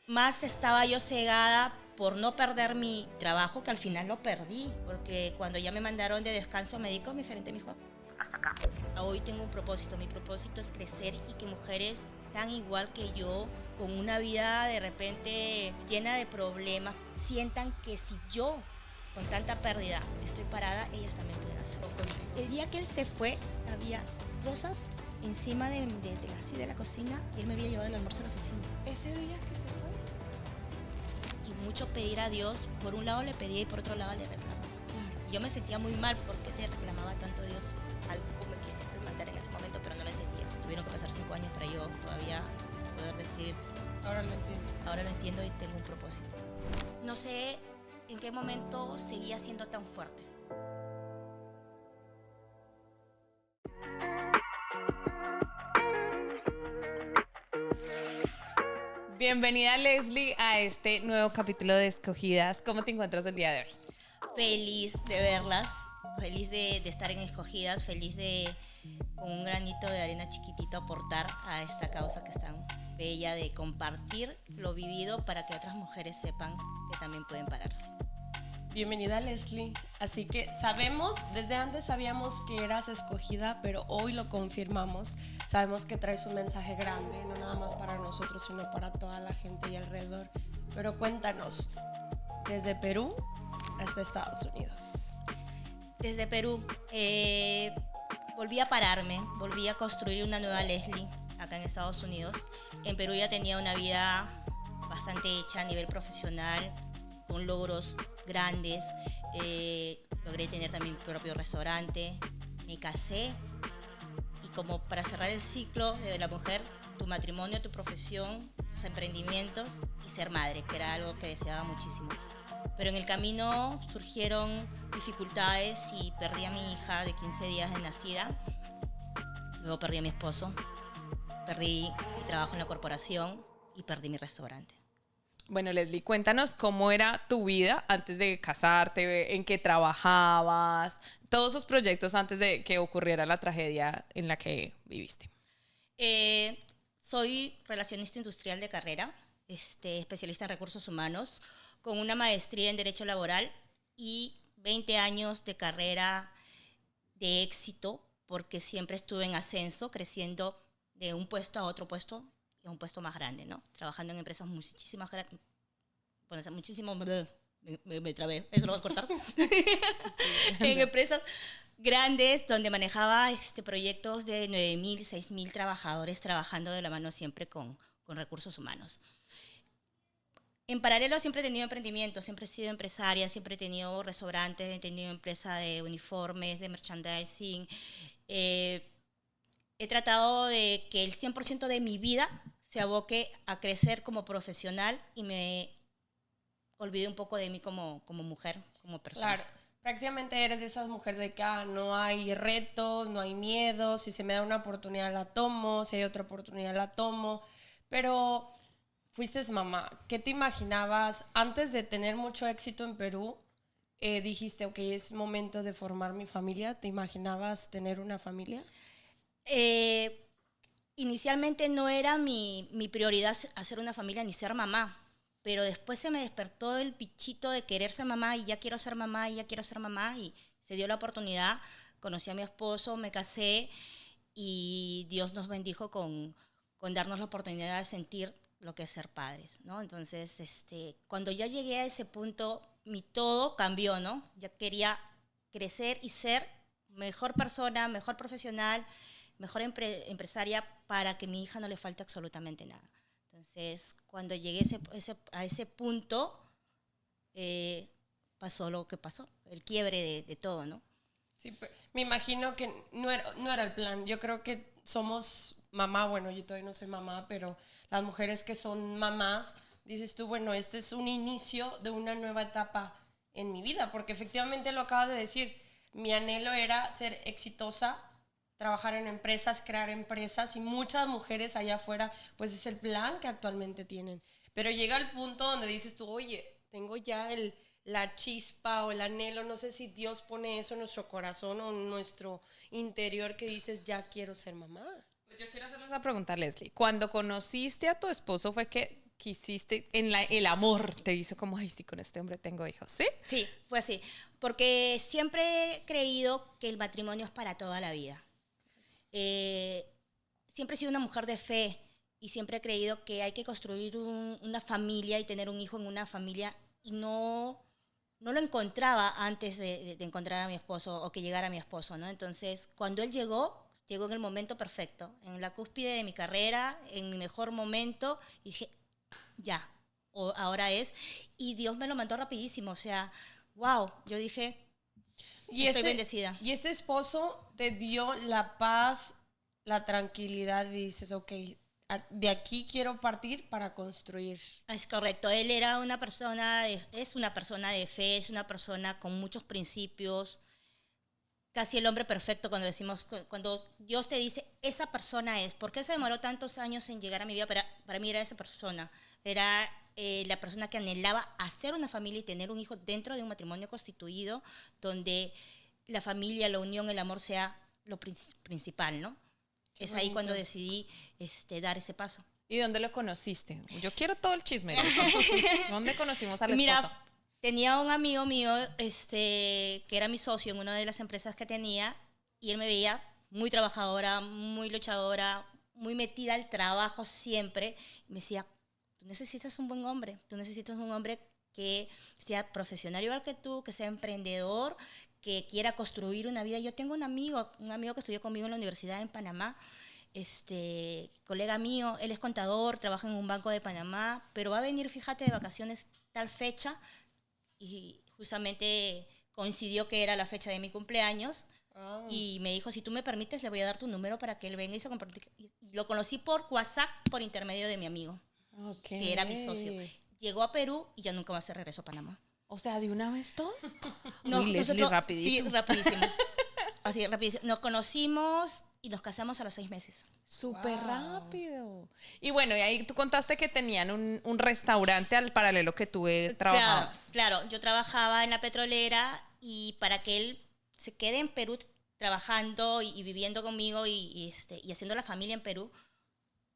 más estaba yo cegada por no perder mi trabajo, que al final lo perdí, porque cuando ya me mandaron de descanso médico, mi gerente me dijo, hasta acá. Hoy tengo un propósito, mi propósito es crecer y que mujeres tan igual que yo, con una vida de repente llena de problemas, sientan que si yo, con tanta pérdida, estoy parada, ellas también pueden hacerlo. El día que él se fue, había rosas encima de la cocina y él me había llevado el almuerzo a la oficina. ¿Ese día que se fue? Y mucho pedir a Dios, por un lado le pedía y por otro lado le reclamaba. Yo me sentía muy mal porque te reclamaba tanto Dios algo que me quisiste mandar en ese momento, pero no lo entendía. Tuvieron que pasar 5 años para yo todavía poder decir, Ahora lo entiendo. ahora lo entiendo y tengo un propósito. No sé en qué momento seguía siendo tan fuerte. Bienvenida, Leslie, a este nuevo capítulo de Escogidas. ¿Cómo te encuentras el día de hoy? Feliz de verlas, feliz de estar en Escogidas, feliz de con un granito de arena chiquitito aportar a esta causa que es tan bella, de compartir lo vivido para que otras mujeres sepan que también pueden pararse. Bienvenida, Leslie. Así que sabemos, desde antes sabíamos que eras escogida, pero hoy lo confirmamos. Sabemos que traes un mensaje grande, no nada más para nosotros, sino para toda la gente y alrededor. Pero cuéntanos, desde Perú hasta Estados Unidos. Desde Perú volví a pararme, volví a construir una nueva Leslie acá en Estados Unidos. En Perú ya tenía una vida bastante hecha a nivel profesional, con logros grandes. Logré tener también mi propio restaurante, me casé y como para cerrar el ciclo de la mujer, tu matrimonio, tu profesión, tus emprendimientos y ser madre, que era algo que deseaba muchísimo. Pero en el camino surgieron dificultades y perdí a mi hija de 15 días de nacida. Luego perdí a mi esposo, perdí mi trabajo en la corporación y perdí mi restaurante. Bueno, Leslie, cuéntanos cómo era tu vida antes de casarte, en qué trabajabas, todos esos proyectos antes de que ocurriera la tragedia en la que viviste. Soy relacionista industrial de carrera, especialista en recursos humanos, con una maestría en Derecho Laboral y 20 años de carrera de éxito, porque siempre estuve en ascenso, creciendo de un puesto a otro puesto, y a un puesto más grande, ¿no? Trabajando en empresas muchísimas, bueno, muchísimo, me trabé, eso lo voy a cortar. En empresas grandes donde manejaba proyectos de 9.000, 6.000 trabajadores trabajando de la mano siempre con recursos humanos. En paralelo siempre he tenido emprendimiento, siempre he sido empresaria, siempre he tenido restaurantes, he tenido empresa de uniformes, de merchandising. He tratado de que el 100% de mi vida se aboque a crecer como profesional y me olvidé un poco de mí como mujer, como persona. Claro, prácticamente eres de esas mujeres de que no hay retos, no hay miedo, si se me da una oportunidad la tomo, si hay otra oportunidad la tomo, pero fuiste mamá. ¿Qué te imaginabas antes de tener mucho éxito en Perú? Dijiste, ok, es momento de formar mi familia. ¿Te imaginabas tener una familia? Inicialmente no era mi prioridad hacer una familia ni ser mamá, pero después se me despertó el bichito de querer ser mamá y ya quiero ser mamá y ya quiero ser mamá y se dio la oportunidad, conocí a mi esposo, me casé y Dios nos bendijo con darnos la oportunidad de sentir lo que es ser padres, ¿no? Entonces, cuando ya llegué a ese punto, mi todo cambió, ¿no? Ya quería crecer y ser mejor persona, mejor profesional, mejor empresaria para que a mi hija no le falte absolutamente nada. Entonces, cuando llegué a ese punto, pasó lo que pasó, el quiebre de todo, ¿no? Sí, me imagino que no era el plan. Yo creo que somos mamá, bueno, yo todavía no soy mamá, pero las mujeres que son mamás, dices tú, bueno, este es un inicio de una nueva etapa en mi vida, porque efectivamente lo acabas de decir, mi anhelo era ser exitosa, trabajar en empresas, crear empresas, y muchas mujeres allá afuera, pues es el plan que actualmente tienen. Pero llega el punto donde dices tú, oye, tengo ya la chispa o el anhelo, no sé si Dios pone eso en nuestro corazón o en nuestro interior que dices, ya quiero ser mamá. Yo quiero hacerle esa pregunta, Leslie. Cuando conociste a tu esposo, ¿fue que quisiste, el amor te hizo como, ay, sí, con este hombre tengo hijos, ¿sí? Sí, fue así. Porque siempre he creído que el matrimonio es para toda la vida. Eh, Siempre he sido una mujer de fe y siempre he creído que hay que construir una familia y tener un hijo en una familia y no lo encontraba antes de encontrar a mi esposo o que llegara mi esposo, ¿no? Entonces, cuando él llegó en el momento perfecto, en la cúspide de mi carrera, en mi mejor momento, y dije, ya, ahora es. Y Dios me lo mandó rapidísimo, o sea, wow, yo dije, Y estoy bendecida. y este esposo te dio la paz, la tranquilidad y dices, ok, de aquí quiero partir para construir. Es correcto, él era una persona, es una persona de fe, es una persona con muchos principios, casi el hombre perfecto cuando decimos, cuando Dios te dice, esa persona es. ¿Por qué se demoró tantos años en llegar a mi vida? Para mí era esa persona. Era la persona que anhelaba hacer una familia y tener un hijo dentro de un matrimonio constituido, donde la familia, la unión, el amor sea lo principal, ¿no? Qué Es ahí cuando bonito. decidí dar ese paso. ¿Y dónde lo conociste? Yo quiero todo el chisme. ¿Dónde conocimos al Mira, esposo? tenía un amigo mío que era mi socio en una de las empresas que tenía y él me veía muy trabajadora, muy luchadora, muy metida al trabajo siempre. Y me decía, tú necesitas un buen hombre, tú necesitas un hombre que sea profesional igual que tú, que sea emprendedor, que quiera construir una vida. Yo tengo un amigo que estudió conmigo en la universidad en Panamá, colega mío, él es contador, trabaja en un banco de Panamá, pero va a venir, fíjate, de vacaciones tal fecha y justamente coincidió que era la fecha de mi cumpleaños Ah, y me dijo, si tú me permites, le voy a dar tu número para que él venga y se comparta. Y lo conocí por WhatsApp por intermedio de mi amigo, Ok. que era mi socio. Llegó a Perú y ya nunca más se regresó a Panamá. O sea, ¿de una vez todo? No, Uy, Leslie, rapidito. Sí, rapidísimo. Así, rapidísimo. Nos conocimos y nos casamos a los 6 meses. Súper Wow. rápido. Y bueno, y ahí tú contaste que tenían un restaurante al paralelo que tú trabajabas. Claro, yo trabajaba en la petrolera y para que él se quede en Perú trabajando y viviendo conmigo y haciendo la familia en Perú,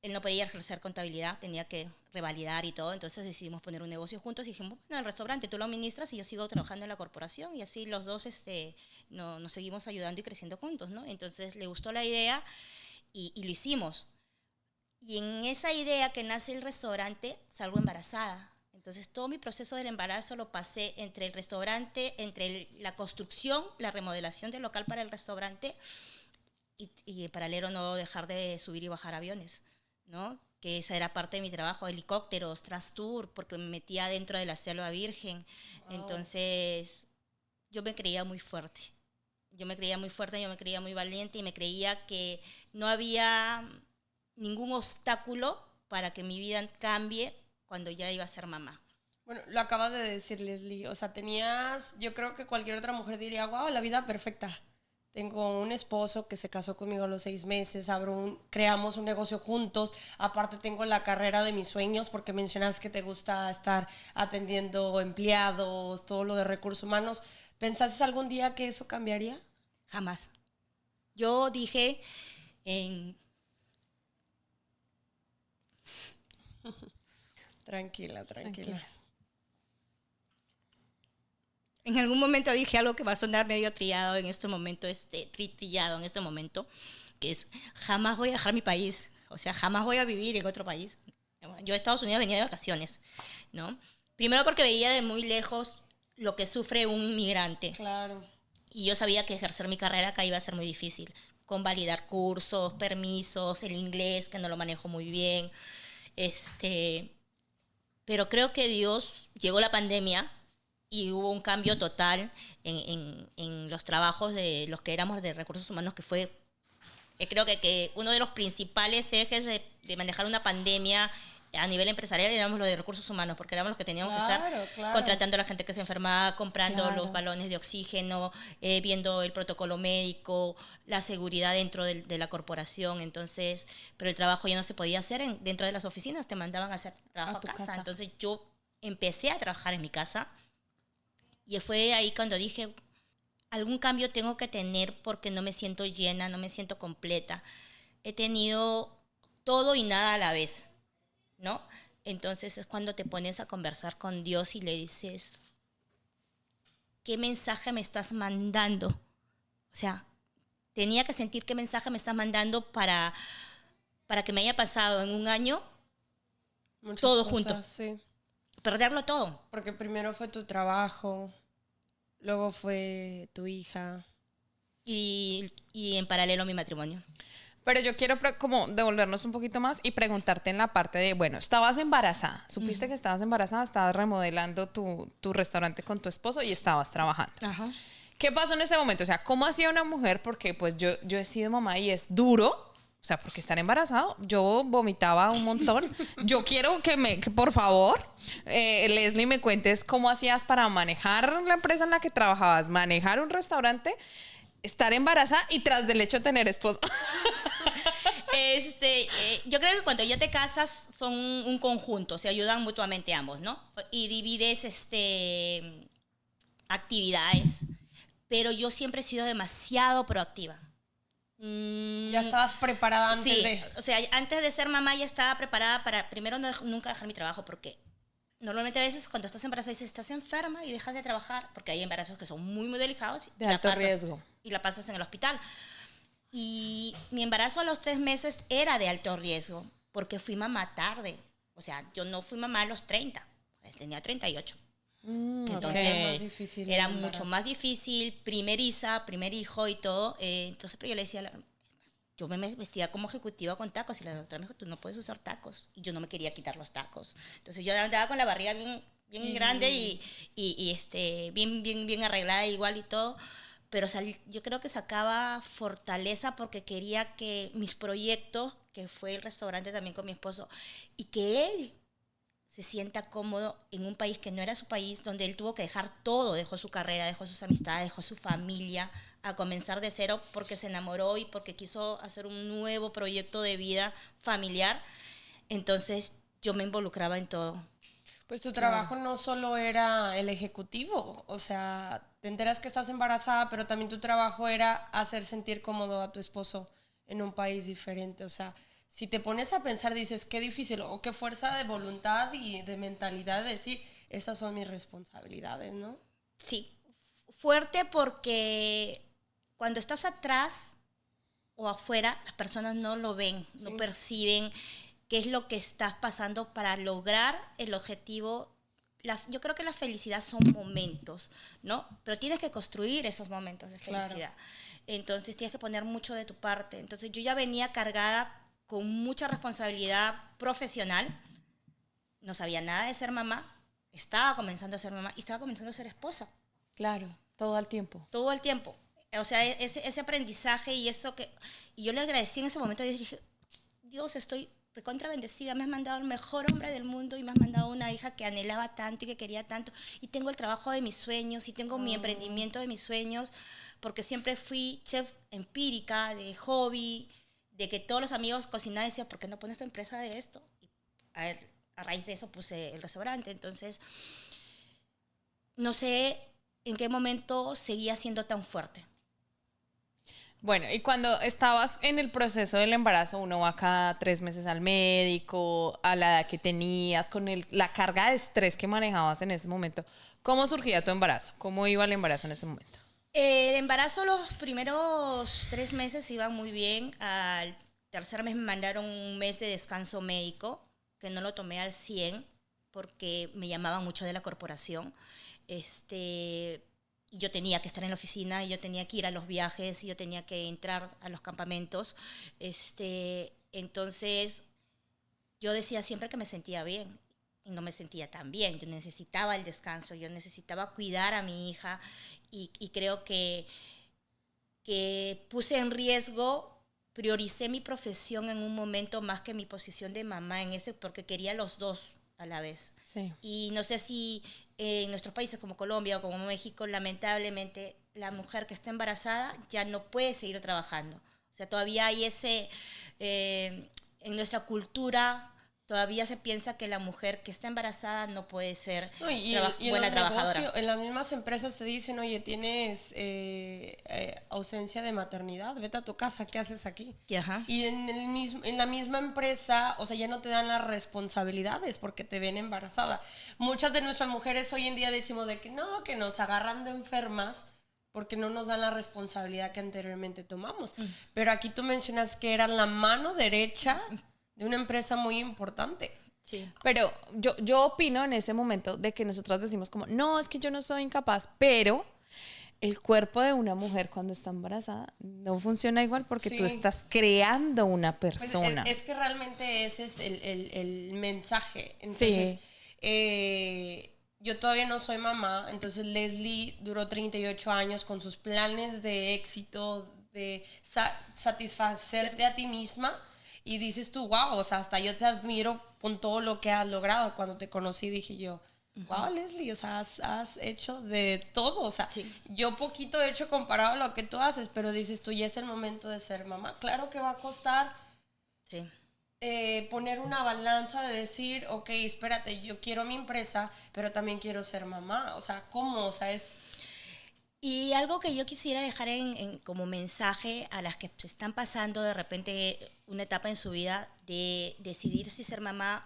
él no podía ejercer contabilidad, tenía que revalidar y todo, entonces decidimos poner un negocio juntos y dijimos, bueno, el restaurante tú lo administras y yo sigo trabajando en la corporación y así los dos nos seguimos ayudando y creciendo juntos, ¿no? Entonces le gustó la idea y lo hicimos. Y en esa idea que nace el restaurante, salgo embarazada. Entonces todo mi proceso del embarazo lo pasé entre el restaurante, entre la construcción, la remodelación del local para el restaurante y en paralelo no dejar de subir y bajar aviones, ¿no? Que esa era parte de mi trabajo, helicópteros, Trastour, porque me metía dentro de la selva virgen. Wow. Entonces yo me creía muy fuerte. Yo me creía muy fuerte, yo me creía muy valiente y me creía que no había ningún obstáculo para que mi vida cambie cuando ya iba a ser mamá. Bueno, lo acabas de decir, Leslie. O sea, yo creo que cualquier otra mujer diría, wow, la vida perfecta. Tengo un esposo que se casó conmigo a los 6 meses, creamos un negocio juntos, aparte tengo la carrera de mis sueños porque mencionas que te gusta estar atendiendo empleados, todo lo de recursos humanos. ¿Pensaste algún día que eso cambiaría? Jamás. Yo dije en Tranquila, tranquila. Tranquila. En algún momento dije algo que va a sonar medio trillado en este momento, trillado en este momento, que es, jamás voy a dejar mi país, o sea, jamás voy a vivir en otro país. Yo a Estados Unidos venía de vacaciones, ¿no? Primero porque veía de muy lejos lo que sufre un inmigrante. Claro. Y yo sabía que ejercer mi carrera acá iba a ser muy difícil, con validar cursos, permisos, el inglés, que no lo manejo muy bien. Pero creo que llegó la pandemia y hubo un cambio total en los trabajos de los que éramos de recursos humanos, que fue, creo que uno de los principales ejes de manejar una pandemia a nivel empresarial éramos los de recursos humanos, porque éramos los que teníamos que estar Claro. contratando a la gente que se enfermaba, comprando Claro. los balones de oxígeno, viendo el protocolo médico, la seguridad dentro de la corporación. Entonces, pero el trabajo ya no se podía hacer dentro de las oficinas, te mandaban a hacer trabajo A tu a casa. casa. Entonces yo empecé a trabajar en mi casa y fue ahí cuando dije, algún cambio tengo que tener porque no me siento llena, no me siento completa. He tenido todo y nada a la vez, ¿no? Entonces es cuando te pones a conversar con Dios y le dices, ¿qué mensaje me estás mandando? O sea, tenía que sentir qué mensaje me estás mandando para que me haya pasado en un año Muchas todo cosas, junto, sí. perderlo todo. Porque primero fue tu trabajo, luego fue tu hija. Y en paralelo mi matrimonio. Pero yo quiero como devolvernos un poquito más y preguntarte en la parte de, bueno, estabas embarazada, supiste que estabas embarazada, estabas remodelando tu restaurante con tu esposo y estabas trabajando. Ajá. ¿Qué pasó en ese momento? O sea, ¿cómo hacía una mujer? Porque pues yo he sido mamá y es duro. O sea, porque estar embarazado, yo vomitaba un montón. Yo quiero que por favor, Leslie, me cuentes cómo hacías para manejar la empresa en la que trabajabas, manejar un restaurante, estar embarazada y tras del hecho tener esposo. Yo creo que cuando ya te casas son un conjunto, se ayudan mutuamente ambos, ¿no? Y divides actividades. Pero yo siempre he sido demasiado proactiva. Ya estabas preparada antes Sí, de... o sea, antes de ser mamá ya estaba preparada para, primero, nunca dejar mi trabajo, porque normalmente a veces cuando estás embarazada dices, estás enferma y dejas de trabajar, porque hay embarazos que son muy, muy delicados. De alto riesgo. Y la pasas en el hospital. Y mi embarazo a los 3 meses era de alto riesgo, porque fui mamá tarde. O sea, yo no fui mamá a los 30, tenía 38. Entonces Era más difícil era el mucho embarazo. más difícil, primeriza, primer hijo y todo. Entonces, pero yo le decía, yo me vestía como ejecutiva con tacos y la doctora me dijo, tú no puedes usar tacos. Y yo no me quería quitar los tacos. Entonces yo andaba con la barriga bien grande y bien arreglada igual y todo. Pero yo creo que sacaba fortaleza porque quería que mis proyectos, que fue el restaurante también con mi esposo, y que él se sienta cómodo en un país que no era su país, donde él tuvo que dejar todo, dejó su carrera, dejó sus amistades, dejó su familia, a comenzar de cero porque se enamoró y porque quiso hacer un nuevo proyecto de vida familiar. Entonces yo me involucraba en todo. Pues tu trabajo no solo era el ejecutivo, o sea, te enteras que estás embarazada, pero también tu trabajo era hacer sentir cómodo a tu esposo en un país diferente. O sea, si te pones a pensar, dices, qué difícil o qué fuerza de voluntad y de mentalidad de decir, estas son mis responsabilidades, ¿no? Sí, fuerte porque cuando estás atrás o afuera, las personas no lo ven, no perciben qué es lo que estás pasando para lograr el objetivo. Yo creo que la felicidad son momentos, ¿no? Pero tienes que construir esos momentos de felicidad. Claro. Entonces tienes que poner mucho de tu parte. Entonces yo ya venía cargada con mucha responsabilidad profesional. No sabía nada de ser mamá. Estaba comenzando a ser mamá y estaba comenzando a ser esposa. Claro, todo el tiempo. Todo el tiempo. O sea, ese aprendizaje y eso que... Y yo le agradecí en ese momento y dije, Dios, estoy recontra bendecida, me has mandado el mejor hombre del mundo y me has mandado una hija que anhelaba tanto y que quería tanto. Y tengo el trabajo de mis sueños y tengo mi emprendimiento de mis sueños, porque siempre fui chef empírica, de hobby, de que todos los amigos cocinaban y decían, ¿por qué no pones tu empresa de esto? Y a raíz de eso puse el restaurante. Entonces, no sé en qué momento seguía siendo tan fuerte. Bueno, y cuando estabas en el proceso del embarazo, uno va cada 3 meses al médico, a la edad que tenías, con la carga de estrés que manejabas en ese momento. ¿Cómo surgía tu embarazo? ¿Cómo iba el embarazo en ese momento? El embarazo los primeros 3 meses iban muy bien. Al tercer mes me mandaron un mes de descanso médico, que no lo tomé al 100 porque me llamaban mucho de la corporación. Y yo tenía que estar en la oficina, y yo tenía que ir a los viajes, y yo tenía que entrar a los campamentos. Entonces, yo decía siempre que me sentía bien, y no me sentía tan bien. Yo necesitaba el descanso, yo necesitaba cuidar a mi hija, y creo que puse en riesgo, prioricé mi profesión en un momento más que mi posición de mamá porque quería los dos a la vez. Sí. Y no sé si en nuestros países como Colombia o como México, lamentablemente, la mujer que está embarazada ya no puede seguir trabajando. O sea, todavía hay en nuestra cultura, todavía se piensa que la mujer que está embarazada no puede ser No, y buena en los trabajadora. negocios, en las mismas empresas te dicen, oye, tienes ausencia de maternidad, vete a tu casa, ¿qué haces aquí? Y ajá. Y en la misma empresa, o sea, ya no te dan las responsabilidades porque te ven embarazada. Muchas de nuestras mujeres hoy en día decimos de que no, que nos agarran de enfermas porque no nos dan la responsabilidad que anteriormente tomamos. Pero aquí tú mencionas que eran la mano derecha de una empresa muy importante. Sí. Pero yo opino en ese momento de que nosotras decimos como, no, es que yo no soy incapaz, pero el cuerpo de una mujer cuando está embarazada no funciona igual porque Sí. tú estás creando una Pues, persona. es que realmente ese es el mensaje. Entonces, yo todavía no soy mamá, entonces Leslie duró 38 años con sus planes de éxito, de satisfacerte a ti misma. Y dices tú, wow, o sea, hasta yo te admiro con todo lo que has logrado. Cuando te conocí dije yo, wow, Leslie, o sea, has hecho de todo. O sea, Sí. yo poquito he hecho comparado a lo que tú haces, pero dices tú, ya es el momento de ser mamá. Claro que va a costar Sí. poner una balanza de decir, ok, espérate, yo quiero mi empresa, pero también quiero ser mamá. O sea, ¿cómo? O sea, es... Y algo que yo quisiera dejar como mensaje a las que se están pasando de repente una etapa en su vida de decidir si ser mamá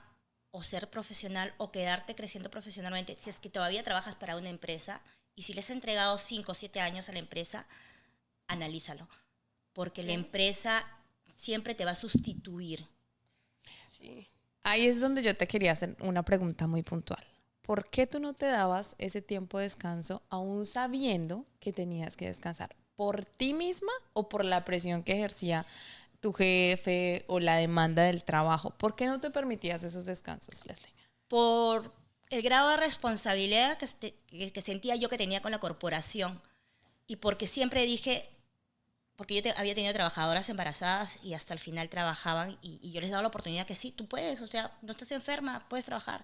o ser profesional o quedarte creciendo profesionalmente, si es que todavía trabajas para una empresa y si les has entregado 5 o 7 años a la empresa, analízalo, porque la empresa siempre te va a sustituir. Sí. Ahí es donde yo te quería hacer una pregunta muy puntual. ¿Por qué tú no te dabas ese tiempo de descanso aún sabiendo que tenías que descansar? ¿Por ti misma o por la presión que ejercía tu jefe o la demanda del trabajo? ¿Por qué no te permitías esos descansos, Leslie? Por el grado de responsabilidad que sentía yo que tenía con la corporación y porque siempre dije, porque yo había tenido trabajadoras embarazadas y hasta el final trabajaban y yo les daba la oportunidad que sí, tú puedes, o sea, no estás enferma, puedes trabajar,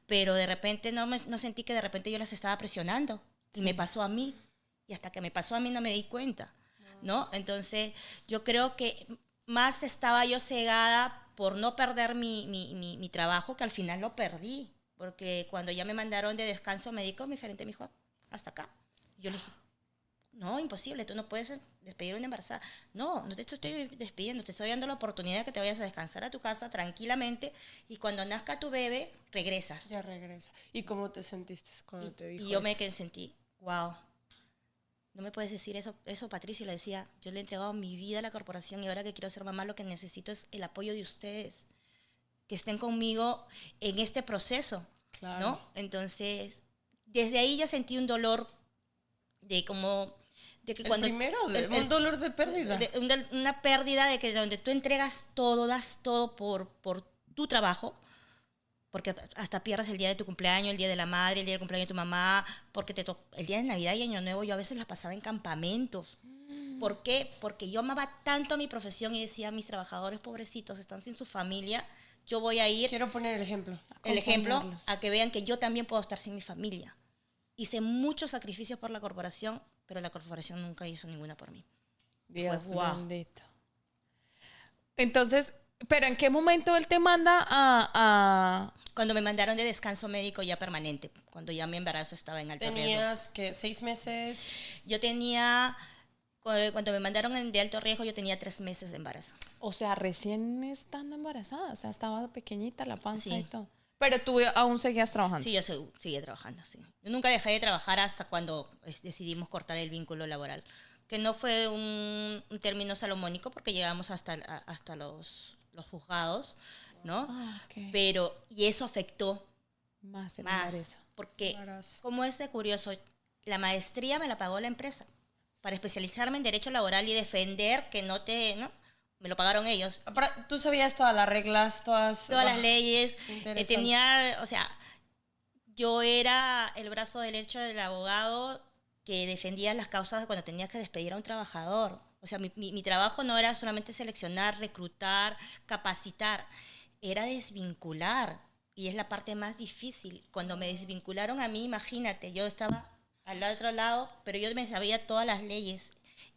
pero de repente no sentí que de repente yo las estaba presionando y me pasó a mí y hasta que me pasó a mí no me di cuenta, ¿no? Entonces yo creo que más estaba yo cegada por no perder mi trabajo que al final lo perdí, porque cuando ya me mandaron de descanso médico, mi gerente me dijo, hasta acá. Yo le dije, no, imposible, tú no puedes despedir a una embarazada. No, no te estoy despidiendo, te estoy dando la oportunidad de que te vayas a descansar a tu casa tranquilamente y cuando nazca tu bebé, regresas. Ya regresa. ¿Y cómo te sentiste cuando te dijo Y yo me eso? sentí, wow, no me puedes decir eso, Patricio. Le decía, yo le he entregado mi vida a la corporación y ahora que quiero ser mamá, lo que necesito es el apoyo de ustedes, que estén conmigo en este proceso, Claro. ¿no? Entonces, desde ahí ya sentí un dolor de como... De que El primero, un dolor de pérdida. Una pérdida de que donde tú entregas todo, das todo por tu trabajo, porque hasta pierdes el día de tu cumpleaños, el día de la madre, el día del cumpleaños de tu mamá, porque el día de Navidad y Año Nuevo yo a veces las pasaba en campamentos. ¿Por qué? Porque yo amaba tanto a mi profesión y decía, mis trabajadores pobrecitos están sin su familia, yo voy a ir, Quiero poner el ejemplo. el ejemplo, acompañarlos. a que vean que yo también puedo estar sin mi familia. Hice muchos sacrificios por la corporación, pero la corporación nunca hizo ninguna por mí. Dios wow. bendito. Entonces, ¿pero en qué momento él te manda a... Cuando me mandaron de descanso médico ya permanente, cuando ya mi embarazo estaba en alto riesgo. ¿Tenías que 6 meses? Yo tenía, cuando me mandaron de alto riesgo, yo tenía 3 meses de embarazo. O sea, recién estando embarazada, o sea, estaba pequeñita la panza Sí. y todo. Pero tú aún seguías trabajando. Sí, yo seguía trabajando, sí. Yo nunca dejé de trabajar hasta cuando decidimos cortar el vínculo laboral, que no fue un término salomónico porque llegamos hasta los juzgados, ¿no? Ah, ok. Pero, y eso afectó Más el más, embarazo. porque Embarazo. como es de curioso, la maestría me la pagó la empresa para especializarme en derecho laboral y defender que no, me lo pagaron ellos. Tú sabías todas las reglas, todas Las leyes, interesante. tenía, o sea, yo era el brazo derecho del abogado que defendía las causas cuando tenías que despedir a un trabajador. O sea, mi trabajo no era solamente seleccionar, reclutar, capacitar, era desvincular. Y es la parte más difícil. Cuando me desvincularon a mí, imagínate, yo estaba al otro lado, pero yo me sabía todas las leyes.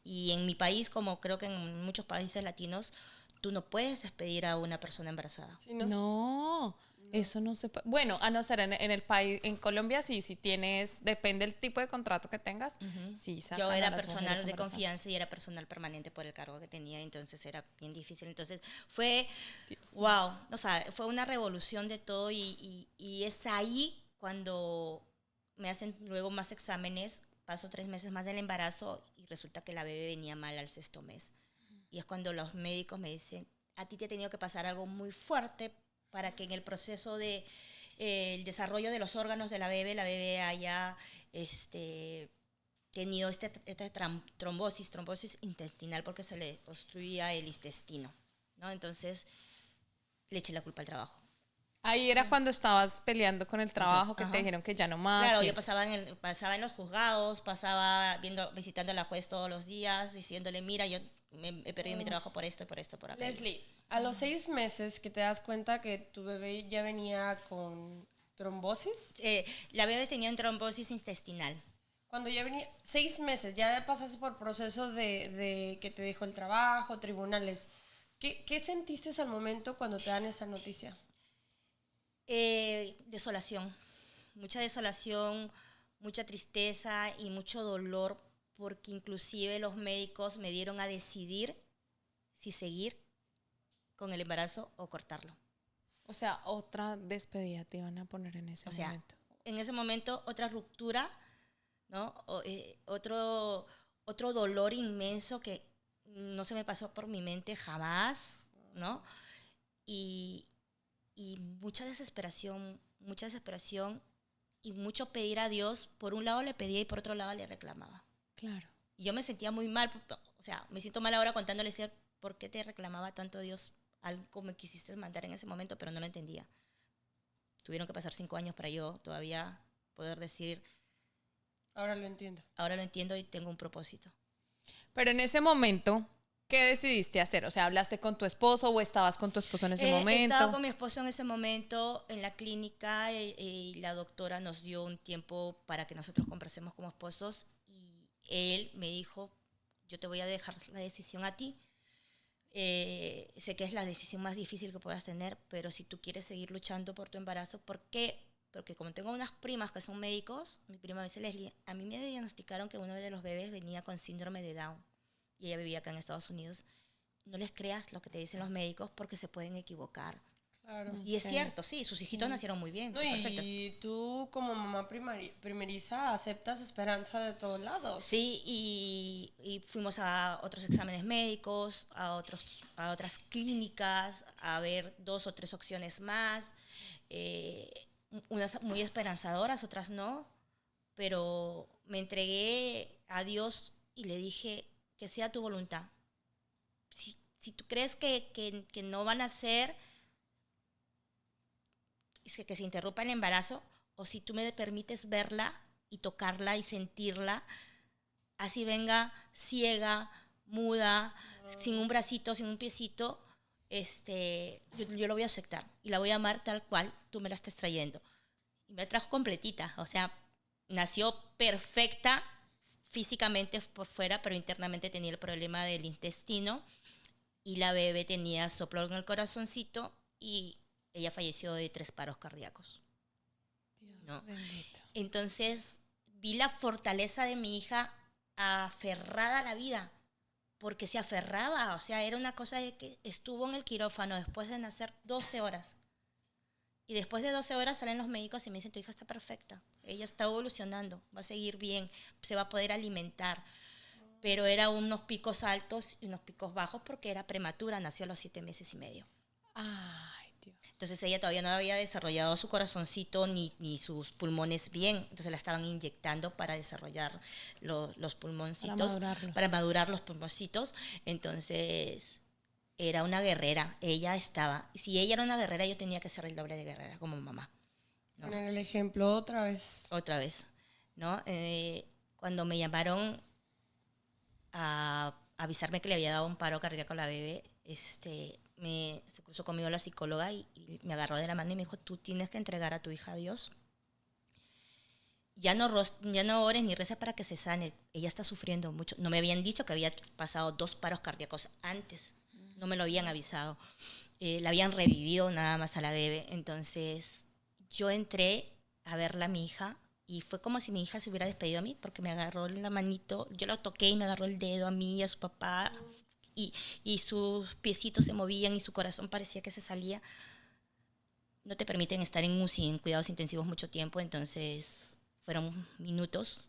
Y en mi país, como creo que en muchos países latinos, tú no puedes despedir a una persona embarazada. Sí, ¿no? No, eso no se puede. Bueno, a no ser en el país, en Colombia sí, si tienes, depende del tipo de contrato que tengas, sí sacan Yo a era las personal mujeres de embarazadas. confianza y era personal permanente por el cargo que tenía, entonces era bien difícil. Entonces fue, Dios. wow, o sea, fue una revolución de todo y es ahí cuando me hacen luego más exámenes, paso 3 meses más del embarazo y resulta que la bebé venía mal al 6º mes. Y es cuando los médicos me dicen, a ti te ha tenido que pasar algo muy fuerte para que en el proceso de el desarrollo de los órganos de la bebé haya tenido trombosis intestinal porque se le obstruía el intestino, ¿no? Entonces le eché la culpa al trabajo. Ahí era cuando estabas peleando con el trabajo, que Ajá. te dijeron que ya no más. Claro, y yo eso. pasaba en los juzgados, pasaba visitando a la juez todos los días, diciéndole, mira, yo he perdido mi trabajo por esto, por acá. Leslie, a los 6 meses que te das cuenta que tu bebé ya venía con trombosis, La bebé tenía una trombosis intestinal. cuando ya venía 6 meses, ya pasaste por proceso de que te dejó el trabajo, tribunales. ¿Qué sentiste al momento cuando te dan esa noticia? Desolación, mucha tristeza y mucho dolor, porque inclusive los médicos me dieron a decidir si seguir con el embarazo o cortarlo. O sea, otra despedida te iban a poner en ese O sea, momento. en ese momento otra ruptura, ¿no? Otro dolor inmenso que no se me pasó por mi mente jamás, ¿no? Y mucha desesperación y mucho pedir a Dios. Por un lado le pedía y por otro lado le reclamaba. Claro. Y yo me sentía muy mal, o sea, me siento mal ahora contándole, decir, ¿por qué te reclamaba tanto Dios algo me quisiste mandar en ese momento? Pero no lo entendía. Tuvieron que pasar 5 años para yo todavía poder decir, Ahora lo entiendo. ahora lo entiendo y tengo un propósito. Pero en ese momento, ¿qué decidiste hacer? O sea, ¿hablaste con tu esposo o estabas con tu esposo en ese momento? Estaba con mi esposo en ese momento en la clínica y la doctora nos dio un tiempo para que nosotros conversemos como esposos y él me dijo, yo te voy a dejar la decisión a ti. Sé que es la decisión más difícil que puedas tener, pero si tú quieres seguir luchando por tu embarazo, ¿por qué? Porque como tengo unas primas que son médicos, mi prima me dice, Leslie, a mí me diagnosticaron que uno de los bebés venía con síndrome de Down y ella vivía acá en Estados Unidos. No les creas lo que te dicen los médicos porque se pueden equivocar. Claro. Y es Ok. cierto, sí, sus hijitos nacieron muy bien, No, perfectos. y tú como mamá primeriza aceptas esperanza de todos lados. Sí, y fuimos a otros exámenes médicos, a otras clínicas, a ver 2 o 3 opciones más, unas muy esperanzadoras, otras no, pero me entregué a Dios y le dije que sea tu voluntad. Si tú crees que no van a ser, que se interrumpa el embarazo, o si tú me permites verla y tocarla y sentirla, así venga ciega, muda, sin un bracito, sin un piecito, yo lo voy a aceptar y la voy a amar tal cual tú me la estás trayendo. Y me la trajo completita, o sea, nació perfecta físicamente por fuera, pero internamente tenía el problema del intestino y la bebé tenía soplo en el corazoncito y ella falleció de 3 paros cardíacos. Dios No. bendito. Entonces vi la fortaleza de mi hija aferrada a la vida, porque se aferraba, o sea, era una cosa de que estuvo en el quirófano después de nacer 12 horas. Y después de 12 horas salen los médicos y me dicen, tu hija está perfecta, ella está evolucionando, va a seguir bien, se va a poder alimentar. Pero era unos picos altos y unos picos bajos porque era prematura, nació a los 7 meses y medio. Ay, Dios. Entonces ella todavía no había desarrollado su corazoncito ni sus pulmones bien. Entonces la estaban inyectando para desarrollar los pulmoncitos. Para Madurar los pulmoncitos. Entonces era una guerrera. Si ella era una guerrera, yo tenía que ser el doble de guerrera como mamá, ¿no? Poner el ejemplo otra vez. Otra vez, ¿no? Cuando me llamaron a avisarme que le había dado un paro cardíaco a la bebé, se cruzó conmigo la psicóloga y me agarró de la mano y me dijo, tú tienes que entregar a tu hija a Dios. Ya no ores ni reces para que se sane. Ella está sufriendo mucho. No me habían dicho que había pasado 2 paros cardíacos antes. no me lo habían avisado. La habían revivido nada más a la bebé. Entonces yo entré a verla a mi hija y fue como si mi hija se hubiera despedido a mí porque me agarró la manito, yo la toqué y me agarró el dedo a mí y a su papá y sus piecitos se movían y su corazón parecía que se salía. No te permiten estar en UCI, en cuidados intensivos, mucho tiempo, entonces fueron minutos.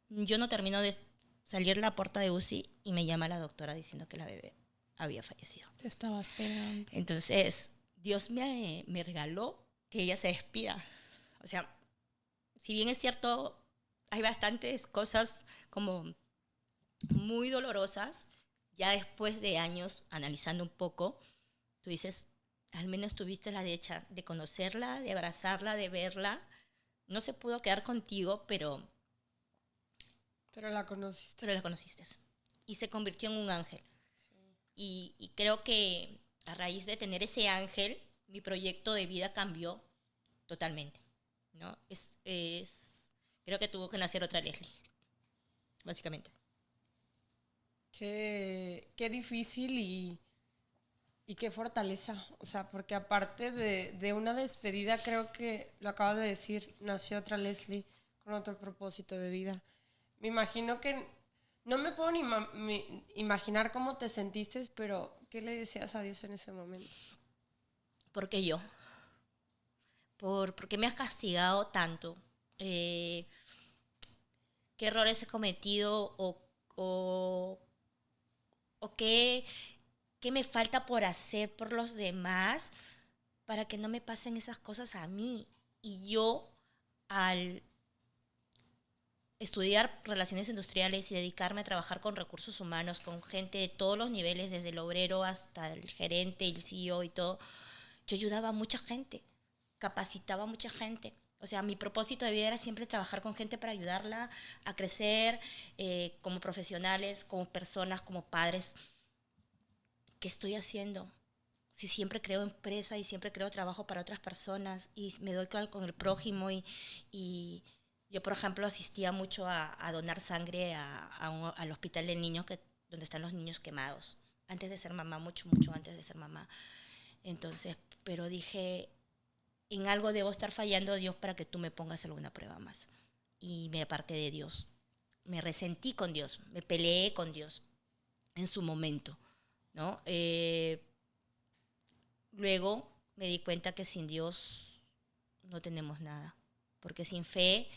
Yo no termino de salir a la puerta de UCI y me llama la doctora diciendo que la bebé había fallecido. Te estaba esperando. Entonces, Dios me regaló que ella se despida. O sea, si bien es cierto, hay bastantes cosas como muy dolorosas, ya después de años analizando un poco, tú dices, al menos tuviste la dicha de conocerla, de abrazarla, de verla. No se pudo quedar contigo, Pero la conociste. pero la conociste. Y se convirtió en un ángel. Y creo que a raíz de tener ese ángel, mi proyecto de vida cambió totalmente, ¿no? Creo que tuvo que nacer otra Leslie, básicamente. Qué difícil y qué fortaleza. O sea, porque aparte de una despedida, creo que lo acabas de decir, nació otra Leslie con otro propósito de vida. Me imagino que, no me puedo ni imaginar cómo te sentiste, pero ¿qué le decías a Dios en ese momento? Porque yo, porque me has castigado tanto, qué errores he cometido o, o qué me falta por hacer por los demás para que no me pasen esas cosas a mí. Y yo, al estudiar relaciones industriales y dedicarme a trabajar con recursos humanos, con gente de todos los niveles, desde el obrero hasta el gerente, el CEO y todo, yo ayudaba a mucha gente, capacitaba a mucha gente. O sea, mi propósito de vida era siempre trabajar con gente para ayudarla a crecer como profesionales, como personas, como padres. ¿Qué estoy haciendo? Si siempre creo empresa y siempre creo trabajo para otras personas y me doy con el prójimo y yo, por ejemplo, asistía mucho a donar sangre al hospital de niños donde están los niños quemados, antes de ser mamá, mucho antes de ser mamá. Entonces, pero dije, en algo debo estar fallando, Dios, para que tú me pongas alguna prueba más. Y me aparté de Dios. Me resentí con Dios, me peleé con Dios en su momento, ¿no? Luego me di cuenta que sin Dios no tenemos nada, porque sin fe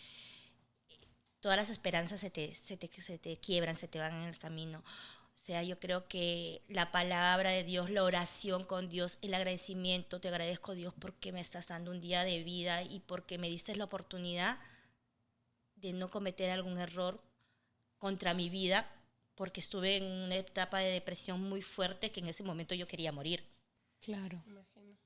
todas las esperanzas se te quiebran, se te van en el camino. O sea, yo creo que la palabra de Dios, la oración con Dios, el agradecimiento, te agradezco Dios porque me estás dando un día de vida y porque me diste la oportunidad de no cometer algún error contra mi vida, porque estuve en una etapa de depresión muy fuerte que en ese momento yo quería morir. Claro. Imagino.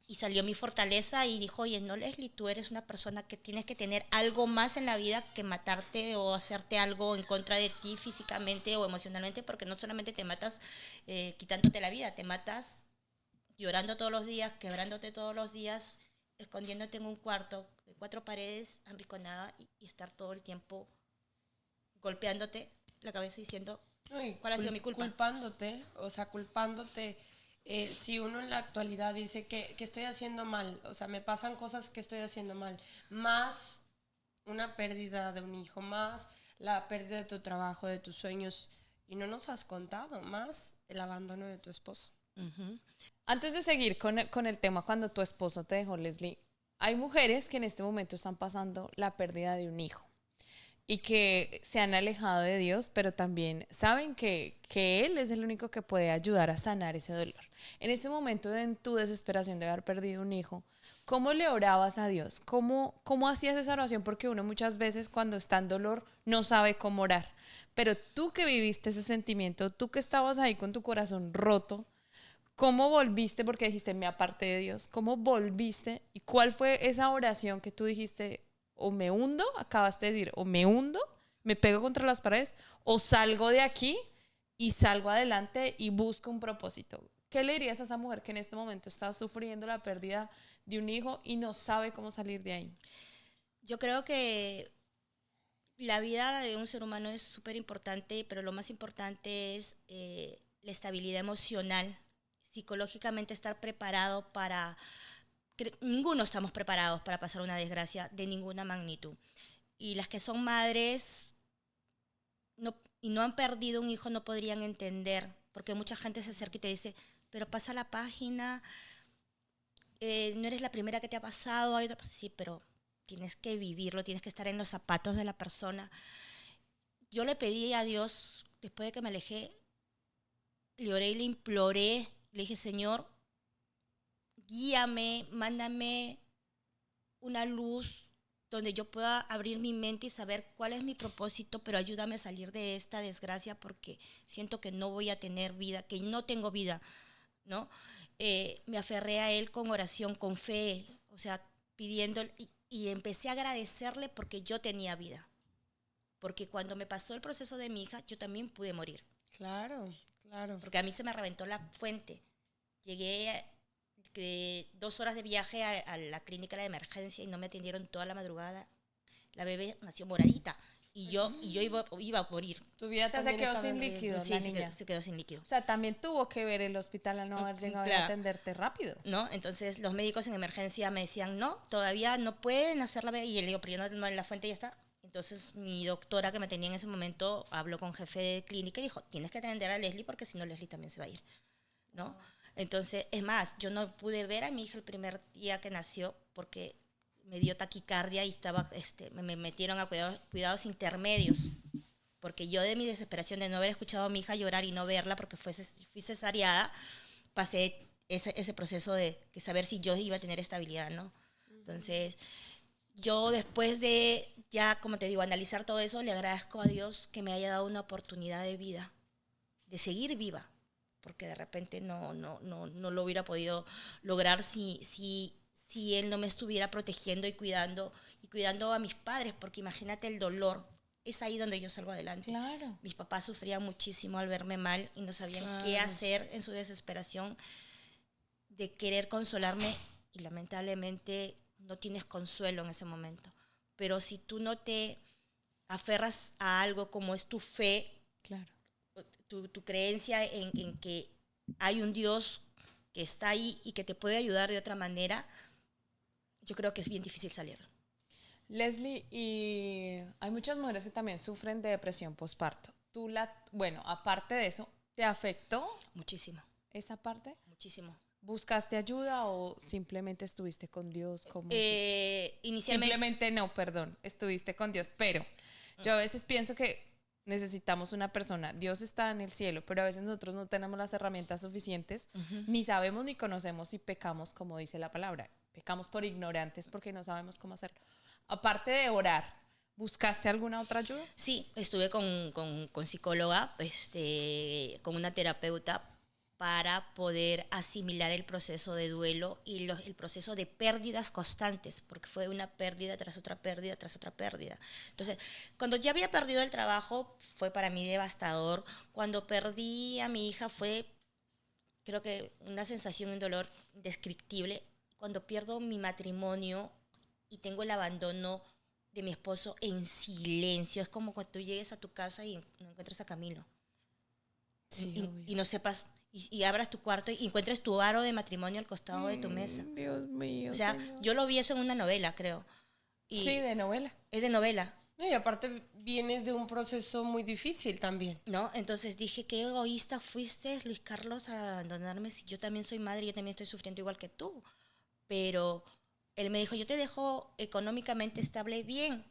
Y salió mi fortaleza y dijo, oye, no, Leslie, tú eres una persona que tienes que tener algo más en la vida que matarte o hacerte algo en contra de ti físicamente o emocionalmente, porque no solamente te matas quitándote la vida, te matas llorando todos los días, quebrándote todos los días, escondiéndote en un cuarto de 4 paredes, enriconada y estar todo el tiempo golpeándote la cabeza diciendo, No, y ¿cuál ha sido mi culpa? Culpándote. Si uno en la actualidad dice que estoy haciendo mal, o sea, me pasan cosas que estoy haciendo mal, más una pérdida de un hijo, más la pérdida de tu trabajo, de tus sueños, y no nos has contado, más el abandono de tu esposo. Uh-huh. Antes de seguir con el tema cuando tu esposo te dejó, Leslie, hay mujeres que en este momento están pasando la pérdida de un hijo y que se han alejado de Dios, pero también saben que Él es el único que puede ayudar a sanar ese dolor. En este momento, en tu desesperación de haber perdido un hijo, ¿cómo le orabas a Dios? ¿Cómo hacías esa oración? Porque uno muchas veces cuando está en dolor no sabe cómo orar. Pero tú que viviste ese sentimiento, tú que estabas ahí con tu corazón roto, ¿cómo volviste? Porque dijiste, me aparté de Dios. ¿Cómo volviste? ¿Y cuál fue esa oración que tú dijiste, o me hundo, acabaste de decir, o me hundo, me pego contra las paredes, o salgo de aquí y salgo adelante y busco un propósito? ¿Qué le dirías a esa mujer que en este momento está sufriendo la pérdida de un hijo y no sabe cómo salir de ahí? Yo creo que la vida de un ser humano es súper importante, pero lo más importante es la estabilidad emocional, psicológicamente estar preparado para... Ninguno estamos preparados para pasar una desgracia de ninguna magnitud. Y las que son madres y no han perdido un hijo no podrían entender, porque mucha gente se acerca y te dice, pero pasa la página, no eres la primera que te ha pasado. Hay otra... Sí, pero tienes que vivirlo, tienes que estar en los zapatos de la persona. Yo le pedí a Dios, después de que me alejé, le oré y le imploré, le dije, Señor, guíame, mándame una luz donde yo pueda abrir mi mente y saber cuál es mi propósito, pero ayúdame a salir de esta desgracia porque siento que no voy a tener vida, que no tengo vida, ¿no? Me aferré a Él con oración, con fe, o sea, pidiendo, y empecé a agradecerle porque yo tenía vida. Porque cuando me pasó el proceso de mi hija, yo también pude morir. Claro, claro. Porque a mí se me reventó la fuente. Llegué 2 horas de viaje a la clínica de emergencia y no me atendieron toda la madrugada. La bebé nació moradita y yo iba a morir. Tu vida O sea, se también quedó estaba sin en riesgo. líquido Sí, la niña. se quedó sin líquido. O sea, también tuvo que ver el hospital al no haber llegado a Claro. atenderte rápido. ¿No? Entonces los médicos en emergencia me decían, no, todavía no pueden hacer la bebé. Y yo le digo, pero yo no, la fuente ya está. Entonces mi doctora que me tenía en ese momento habló con jefe de clínica y dijo, tienes que atender a Leslie porque si no Leslie también se va a ir, ¿no? Entonces, es más, yo no pude ver a mi hija el primer día que nació porque me dio taquicardia y estaba, me metieron a cuidados intermedios. Porque yo de mi desesperación de no haber escuchado a mi hija llorar y no verla porque fui cesareada, pasé ese proceso de saber si yo iba a tener estabilidad, ¿no? Entonces, yo después de ya, como te digo, analizar todo eso, le agradezco a Dios que me haya dado una oportunidad de vida, de seguir viva, porque de repente no lo hubiera podido lograr si Él no me estuviera protegiendo y cuidando a mis padres, porque imagínate el dolor. Es ahí donde yo salgo adelante. Claro. Mis papás sufrían muchísimo al verme mal y no sabían Claro. qué hacer en su desesperación de querer consolarme y lamentablemente no tienes consuelo en ese momento. Pero si tú no te aferras a algo como es tu fe, Claro. tu creencia en que hay un Dios que está ahí y que te puede ayudar de otra manera, yo creo que es bien difícil salir. Leslie, y hay muchas mujeres que también sufren de depresión postparto. Bueno, aparte de eso, ¿te afectó Muchísimo, esa parte? muchísimo. ¿Buscaste ayuda o simplemente estuviste con Dios? ¿Cómo hiciste? Inicialmente, Simplemente no, perdón, estuviste con Dios, pero yo a veces pienso que necesitamos una persona. Dios está en el cielo, pero a veces nosotros no tenemos las herramientas suficientes, ni sabemos ni conocemos y pecamos, como dice la palabra. Pecamos por ignorantes porque no sabemos cómo hacerlo. Aparte de orar, ¿buscaste alguna otra ayuda? sí, estuve con psicóloga, con una terapeuta para poder asimilar el proceso de duelo y el proceso de pérdidas constantes, porque fue una pérdida tras otra pérdida tras otra pérdida. Entonces, cuando ya había perdido el trabajo, fue para mí devastador. Cuando perdí a mi hija fue, creo que una sensación, un dolor indescriptible. Cuando pierdo mi matrimonio y tengo el abandono de mi esposo en silencio, es como cuando tú llegues a tu casa y no encuentras a Camilo. Sí, Y no sepas, y abras tu cuarto y encuentres tu aro de matrimonio al costado de tu mesa. Dios mío, O sea, Señor. yo lo vi eso en una novela, creo. Y Sí, de novela. es de novela, No, y aparte vienes de un proceso muy difícil también. ¿no? Entonces dije, qué egoísta fuiste, Luis Carlos, a abandonarme si yo también soy madre y yo también estoy sufriendo igual que tú. Pero él me dijo, yo te dejo económicamente estable bien,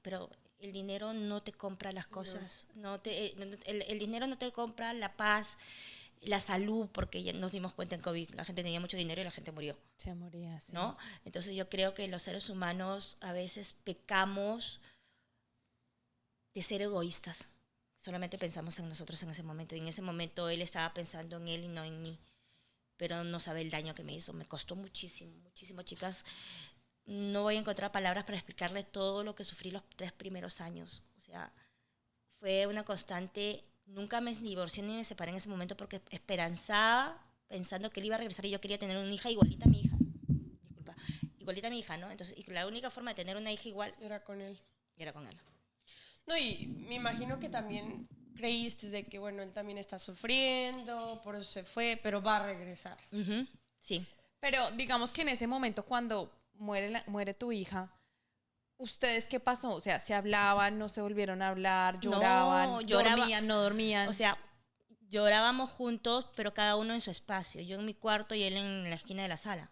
pero el dinero no te compra las cosas. El dinero no te compra la paz, la salud, porque ya nos dimos cuenta en COVID, la gente tenía mucho dinero y la gente murió, Se moría, sí. ¿no? Entonces yo creo que los seres humanos a veces pecamos de ser egoístas. Solamente pensamos en nosotros en ese momento. Y en ese momento él estaba pensando en él y no en mí. Pero no sabe el daño que me hizo. Me costó muchísimo, muchísimo, chicas. No voy a encontrar palabras para explicarle todo lo que sufrí los 3 primeros años. O sea, fue una constante. Nunca me divorcié ni me separé en ese momento porque esperanzaba, pensando que él iba a regresar y yo quería tener una hija igualita a mi hija. Disculpa, igualita a mi hija, ¿no? Entonces, y la única forma de tener una hija igual Era con él. era con él. No, y me imagino que también creíste de que, bueno, él también está sufriendo, por eso se fue, pero va a regresar. Ujú, sí. Pero digamos que en ese momento cuando muere tu hija, ¿ustedes qué pasó? O sea, ¿se hablaban, no se volvieron a hablar, lloraban, No, lloraba. dormían, no dormían? O sea, llorábamos juntos, pero cada uno en su espacio. Yo en mi cuarto y él en la esquina de la sala.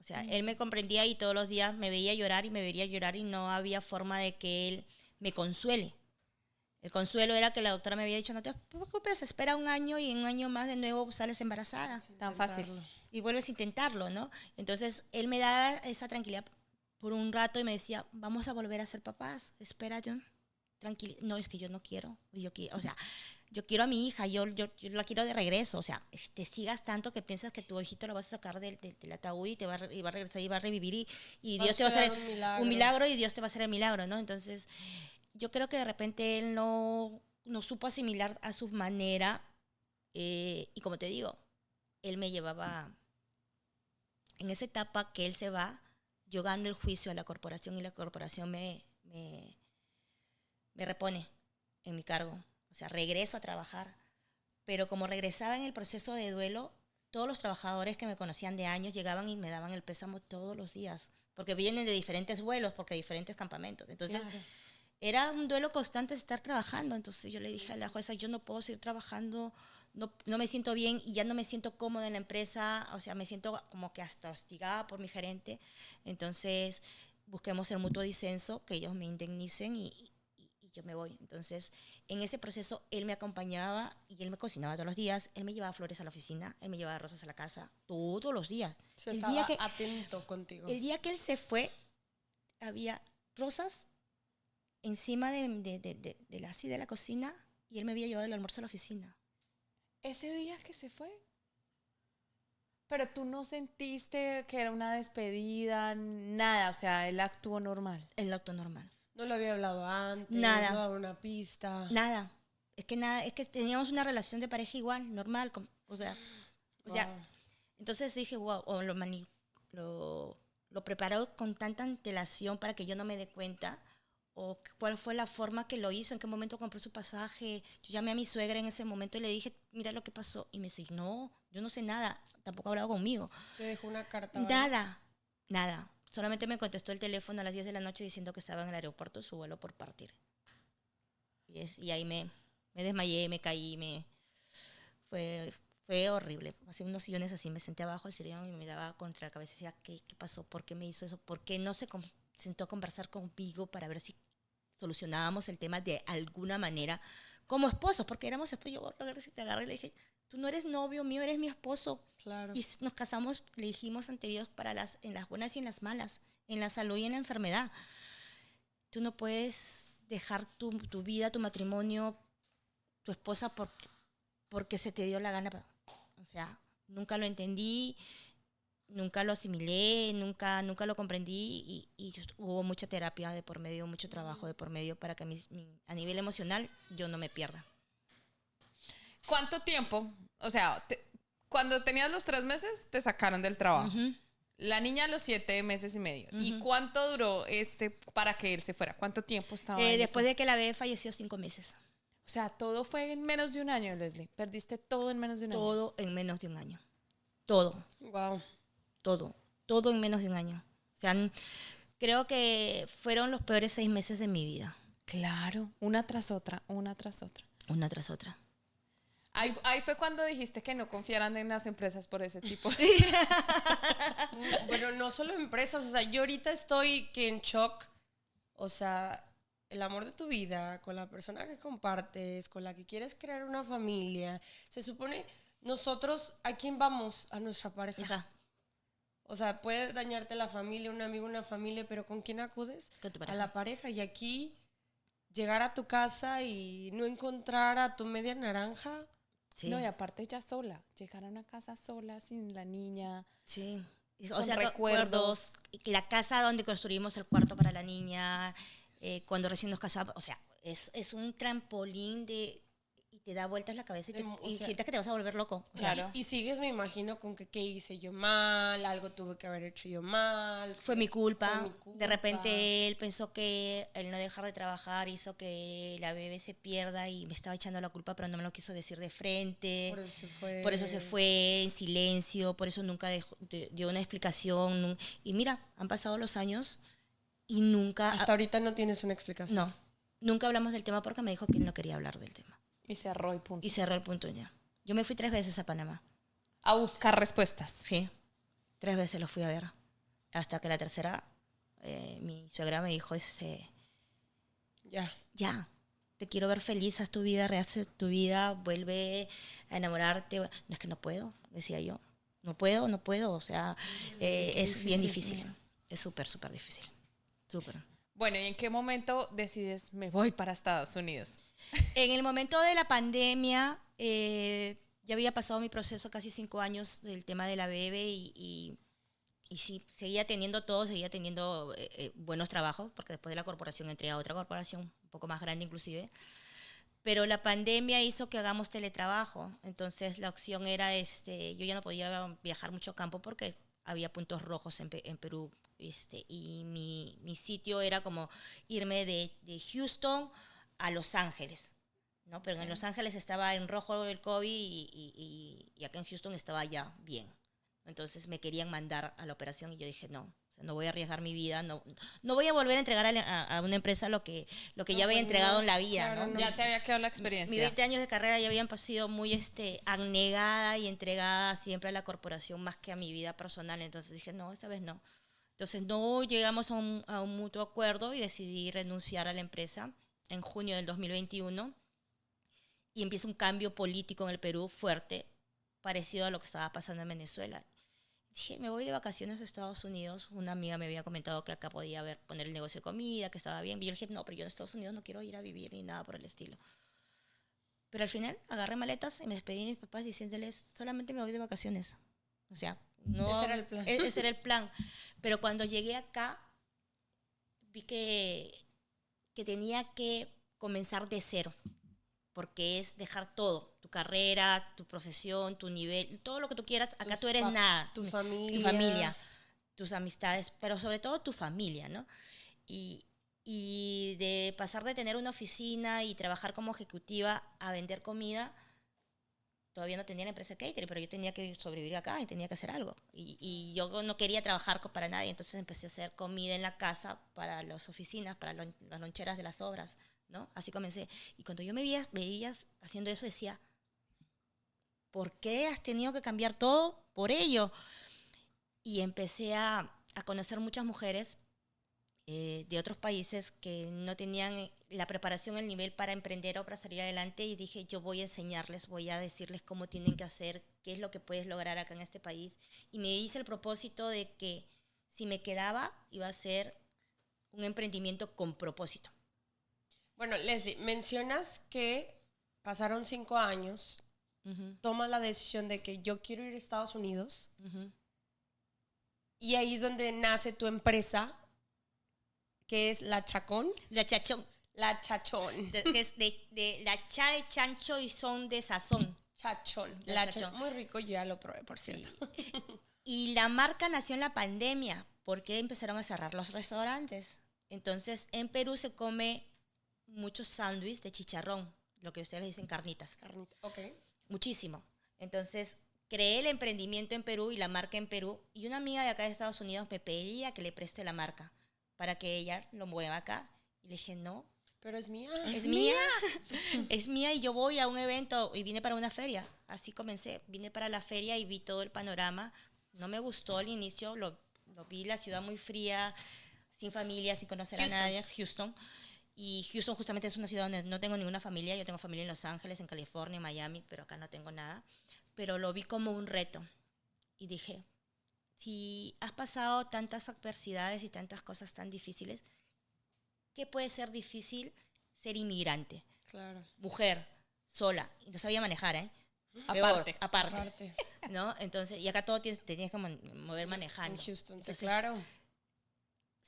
O sea, él me comprendía y todos los días me veía llorar y me veía llorar y no había forma de que él me consuele. El consuelo era que la doctora me había dicho, no te preocupes, espera un año y en un año más de nuevo sales embarazada. Tan fácil. Y vuelves a intentarlo, ¿no? Entonces, él me daba esa tranquilidad por un rato y me decía, vamos a volver a ser papás, espera, John, tranquilo. No, es que yo no quiero, o sea, yo quiero a mi hija, yo la quiero de regreso, o sea, te sigas tanto que piensas que tu hijito lo vas a sacar del ataúd y y va a regresar y va a revivir y Dios te va a hacer un milagro y Dios te va a hacer el milagro, ¿no? Entonces, yo creo que de repente él no supo asimilar a su manera y como te digo, él me llevaba en esa etapa que él se va, yo gano el juicio a la corporación y la corporación me repone en mi cargo. O sea, regreso a trabajar. Pero como regresaba en el proceso de duelo, todos los trabajadores que me conocían de años llegaban y me daban el pésamo todos los días. Porque vienen de diferentes vuelos, porque de diferentes campamentos. Entonces, Claro. era un duelo constante de estar trabajando. Entonces, yo le dije a la jueza, yo no puedo seguir trabajando, no me siento bien y ya no me siento cómoda en la empresa. O sea, me siento como que hasta hostigada por mi gerente. Entonces, busquemos el mutuo disenso, que ellos me indemnicen y yo me voy. Entonces, en ese proceso, él me acompañaba y él me cocinaba todos los días. Él me llevaba flores a la oficina, él me llevaba rosas a la casa, todos los días. Se estaba atento contigo. El día que él se fue, había rosas encima de la cocina y él me había llevado el almuerzo a la oficina. Ese día que se fue. Pero tú no sentiste que era una despedida, nada, o sea, él actuó normal. El acto normal. No lo había hablado antes, Nada. no daba una pista. Nada. Es que teníamos una relación de pareja igual, normal. O sea, Wow. entonces dije, wow, lo preparó con tanta antelación para que yo no me dé cuenta. O cuál fue la forma que lo hizo, en qué momento compró su pasaje. Yo llamé a mi suegra en ese momento y le dije, mira lo que pasó. Y me dice, no, yo no sé nada, tampoco ha hablado conmigo. Te dejó una carta. Nada. Solamente me contestó el teléfono a las 10 de la noche diciendo que estaba en el aeropuerto, su vuelo por partir. Y ahí me desmayé, me caí, fue horrible. Hacía unos sillones así, me senté abajo del sillón y me daba contra la cabeza y decía, ¿qué pasó? ¿Por qué me hizo eso? ¿Por qué no se sentó a conversar conmigo para ver si solucionábamos el tema de alguna manera como esposos? Porque éramos esposos. Yo te agarré y le dije, tú no eres novio mío, eres mi esposo. Claro. Y nos casamos, le dijimos ante Dios en las buenas y en las malas, en la salud y en la enfermedad. Tú no puedes dejar tu vida, tu matrimonio, tu esposa porque se te dio la gana. O sea, nunca lo entendí, nunca lo asimilé, nunca lo comprendí y hubo mucha terapia de por medio, mucho trabajo de por medio para que a nivel emocional yo no me pierda. ¿Cuánto tiempo? O sea, cuando tenías los 3 meses, te sacaron del trabajo. Uh-huh. La niña a los 7 meses y medio. Uh-huh. ¿Y cuánto duró para que él se fuera? ¿Cuánto tiempo estaba después de que la bebé falleció, 5 meses. O sea, todo fue en menos de un año, Leslie. Perdiste todo en menos de un año. Todo en menos de un año. Todo. Wow. Todo en menos de un año. O sea, creo que fueron los peores 6 meses de mi vida. Claro, una tras otra. Una tras otra. Ahí fue cuando dijiste que no confiaran en las empresas por ese tipo. Sí. Bueno, no solo empresas, o sea, yo ahorita estoy que en shock. O sea, el amor de tu vida, con la persona que compartes, con la que quieres crear una familia. Se supone, nosotros, ¿a quién vamos? A nuestra pareja. Hija. O sea, puede dañarte la familia, un amigo, una familia, pero ¿con quién acudes? Con tu pareja. A la pareja. Y aquí, llegar a tu casa y no encontrar a tu media naranja. Sí. No, y aparte ya sola. Llegar a una casa sola, sin la niña. Sí. O Con sea, recuerdos. La casa donde construimos el cuarto para la niña, cuando recién nos casamos. O sea, es un trampolín y te da vueltas la cabeza O y sea, sientes que te vas a volver loco. O sea, Claro. Y sigues, me imagino, con que qué hice yo mal, algo tuve que haber hecho yo mal. fue mi culpa. Fue mi culpa. De repente él pensó que el no dejar de trabajar hizo que la bebé se pierda y me estaba echando la culpa, pero no me lo quiso decir de frente. Por eso se fue. Por eso se fue en silencio, por eso nunca dio una explicación. Y mira, han pasado los años y nunca... Hasta ahorita no tienes una explicación. No, nunca hablamos del tema porque me dijo que él no quería hablar del tema. Y cerró y punto. Y cerró el punto ya. Yo me fui 3 veces a Panamá. A buscar respuestas. Sí, 3 veces lo fui a ver. Hasta que la tercera, mi suegra me dijo, Ya. ya, te quiero ver feliz, haz tu vida, rehace tu vida, vuelve a enamorarte. No, es que no puedo, decía yo. No puedo. O sea, es bien difícil. Es súper, súper difícil. Súper. Bueno, ¿y en qué momento decides me voy para Estados Unidos? En el momento de la pandemia, ya había pasado mi proceso casi 5 años del tema de la bebé y sí, seguía teniendo buenos trabajos, porque después de la corporación entré a otra corporación, un poco más grande inclusive. Pero la pandemia hizo que hagamos teletrabajo. Entonces la opción era, yo ya no podía viajar mucho campo porque había puntos rojos en Perú. Y mi sitio era como irme de Houston a Los Ángeles, ¿no? Pero en Los Ángeles estaba en rojo el COVID y acá en Houston estaba ya bien. Entonces me querían mandar a la operación y yo dije, no, o sea, no voy a arriesgar mi vida, no voy a volver a entregar a una empresa lo que ya había entregado en la vida, claro, ¿no? Ya te había quedado la Mis experiencia. 20 años de carrera ya habían sido muy abnegada y entregada siempre a la corporación más que a mi vida personal. Entonces dije, no, esta vez no. Entonces no llegamos a un mutuo acuerdo y decidí renunciar a la empresa en junio del 2021 y empieza un cambio político en el Perú fuerte, parecido a lo que estaba pasando en Venezuela. Dije, me voy de vacaciones a Estados Unidos. Una amiga me había comentado que acá podía poner el negocio de comida, que estaba bien. Y yo dije, no, pero yo en Estados Unidos no quiero ir a vivir ni nada por el estilo. Pero al final agarré maletas y me despedí de mis papás diciéndoles, solamente me voy de vacaciones. O sea, no... Ese era el plan. Ese era el plan. Pero cuando llegué acá, vi que tenía que comenzar de cero. Porque es dejar todo, tu carrera, tu profesión, tu nivel, todo lo que tú quieras. Acá tú eres nada. Tu familia. Tu familia, tus amistades, pero sobre todo tu familia, ¿no? Y de pasar de tener una oficina y trabajar como ejecutiva a vender comida, todavía no tenía la empresa catering, pero yo tenía que sobrevivir acá y tenía que hacer algo. Y yo no quería trabajar para nadie, entonces empecé a hacer comida en la casa para las oficinas, para las loncheras de las obras, ¿no? Así comencé. Y cuando yo me veías haciendo eso, decía, ¿por qué has tenido que cambiar todo por ello? Y empecé a conocer muchas mujeres de otros países que no tenían la preparación, el nivel para emprender o para salir adelante, y dije, yo voy a enseñarles, voy a decirles cómo tienen que hacer, qué es lo que puedes lograr acá en este país. Y me hice el propósito de que si me quedaba, iba a ser un emprendimiento con propósito. Bueno, Leslie, mencionas que pasaron 5 años, tomas la decisión de que yo quiero ir a Estados Unidos, y ahí es donde nace tu empresa, que es La Chacón. La chachón. La Chachón. Que es de la cha de chancho y son de sazón. Chachón. La La Chachón. Muy rico, yo ya lo probé, por cierto. Y la marca nació en la pandemia, porque empezaron a cerrar los restaurantes. Entonces, en Perú se come muchos sándwiches de chicharrón, lo que ustedes le dicen carnitas. Carnita. Ok. Muchísimo. Entonces, creé el emprendimiento en Perú y la marca en Perú. Y una amiga de acá de Estados Unidos me pedía que le preste la marca para que ella lo mueva acá. Y le dije, no. Pero es mía. Es mía. Es mía y yo voy a un evento y vine para una feria. Así comencé. Vine para la feria y vi todo el panorama. No me gustó al inicio. Lo vi la ciudad muy fría, sin familia, sin conocer a nadie. Houston. Y Houston justamente es una ciudad donde no tengo ninguna familia. Yo tengo familia en Los Ángeles, en California, en Miami, pero acá no tengo nada. Pero lo vi como un reto. Y dije, si has pasado tantas adversidades y tantas cosas tan difíciles, ¿qué puede ser difícil ser inmigrante? Claro. Mujer, sola. Y no sabía manejar, ¿eh? Aparte. Peor, aparte. ¿No? Entonces, y acá todo tenías que mover manejando. En Houston, sí, Entonces, claro.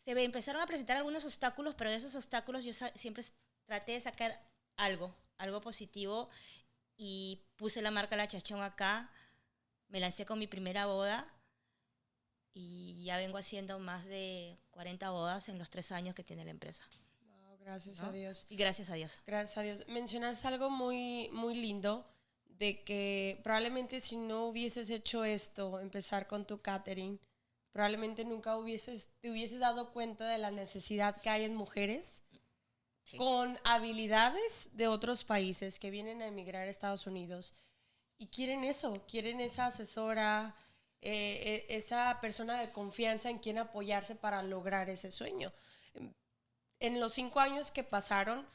empezaron a presentar algunos obstáculos, pero de esos obstáculos yo siempre traté de sacar algo positivo y puse la marca La Chachón acá. Me lancé con mi primera boda y ya vengo haciendo más de 40 bodas en los 3 años que tiene la empresa. Wow, gracias ¿No? a Dios. Y gracias a Dios. Gracias a Dios. Mencionas algo muy, muy lindo de que probablemente si no hubieses hecho esto, empezar con tu catering, probablemente nunca te hubieses dado cuenta de la necesidad que hay en mujeres Sí. con habilidades de otros países que vienen a emigrar a Estados Unidos y quieren eso, quieren esa asesora, esa persona de confianza en quien apoyarse para lograr ese sueño. En los 5 años que pasaron,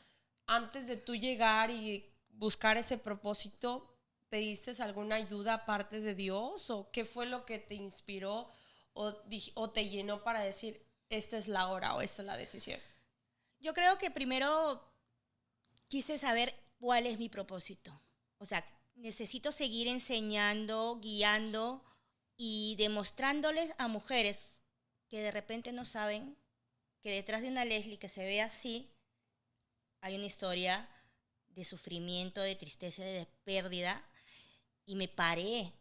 antes de tú llegar y buscar ese propósito, ¿pediste alguna ayuda aparte de Dios? ¿O qué fue lo que te inspiró o te llenó para decir, esta es la hora o esta es la decisión? Yo creo que primero quise saber cuál es mi propósito. O sea, necesito seguir enseñando, guiando y demostrándoles a mujeres que de repente no saben que detrás de una Leslie que se ve así hay una historia de sufrimiento, de tristeza, de pérdida. Y me paré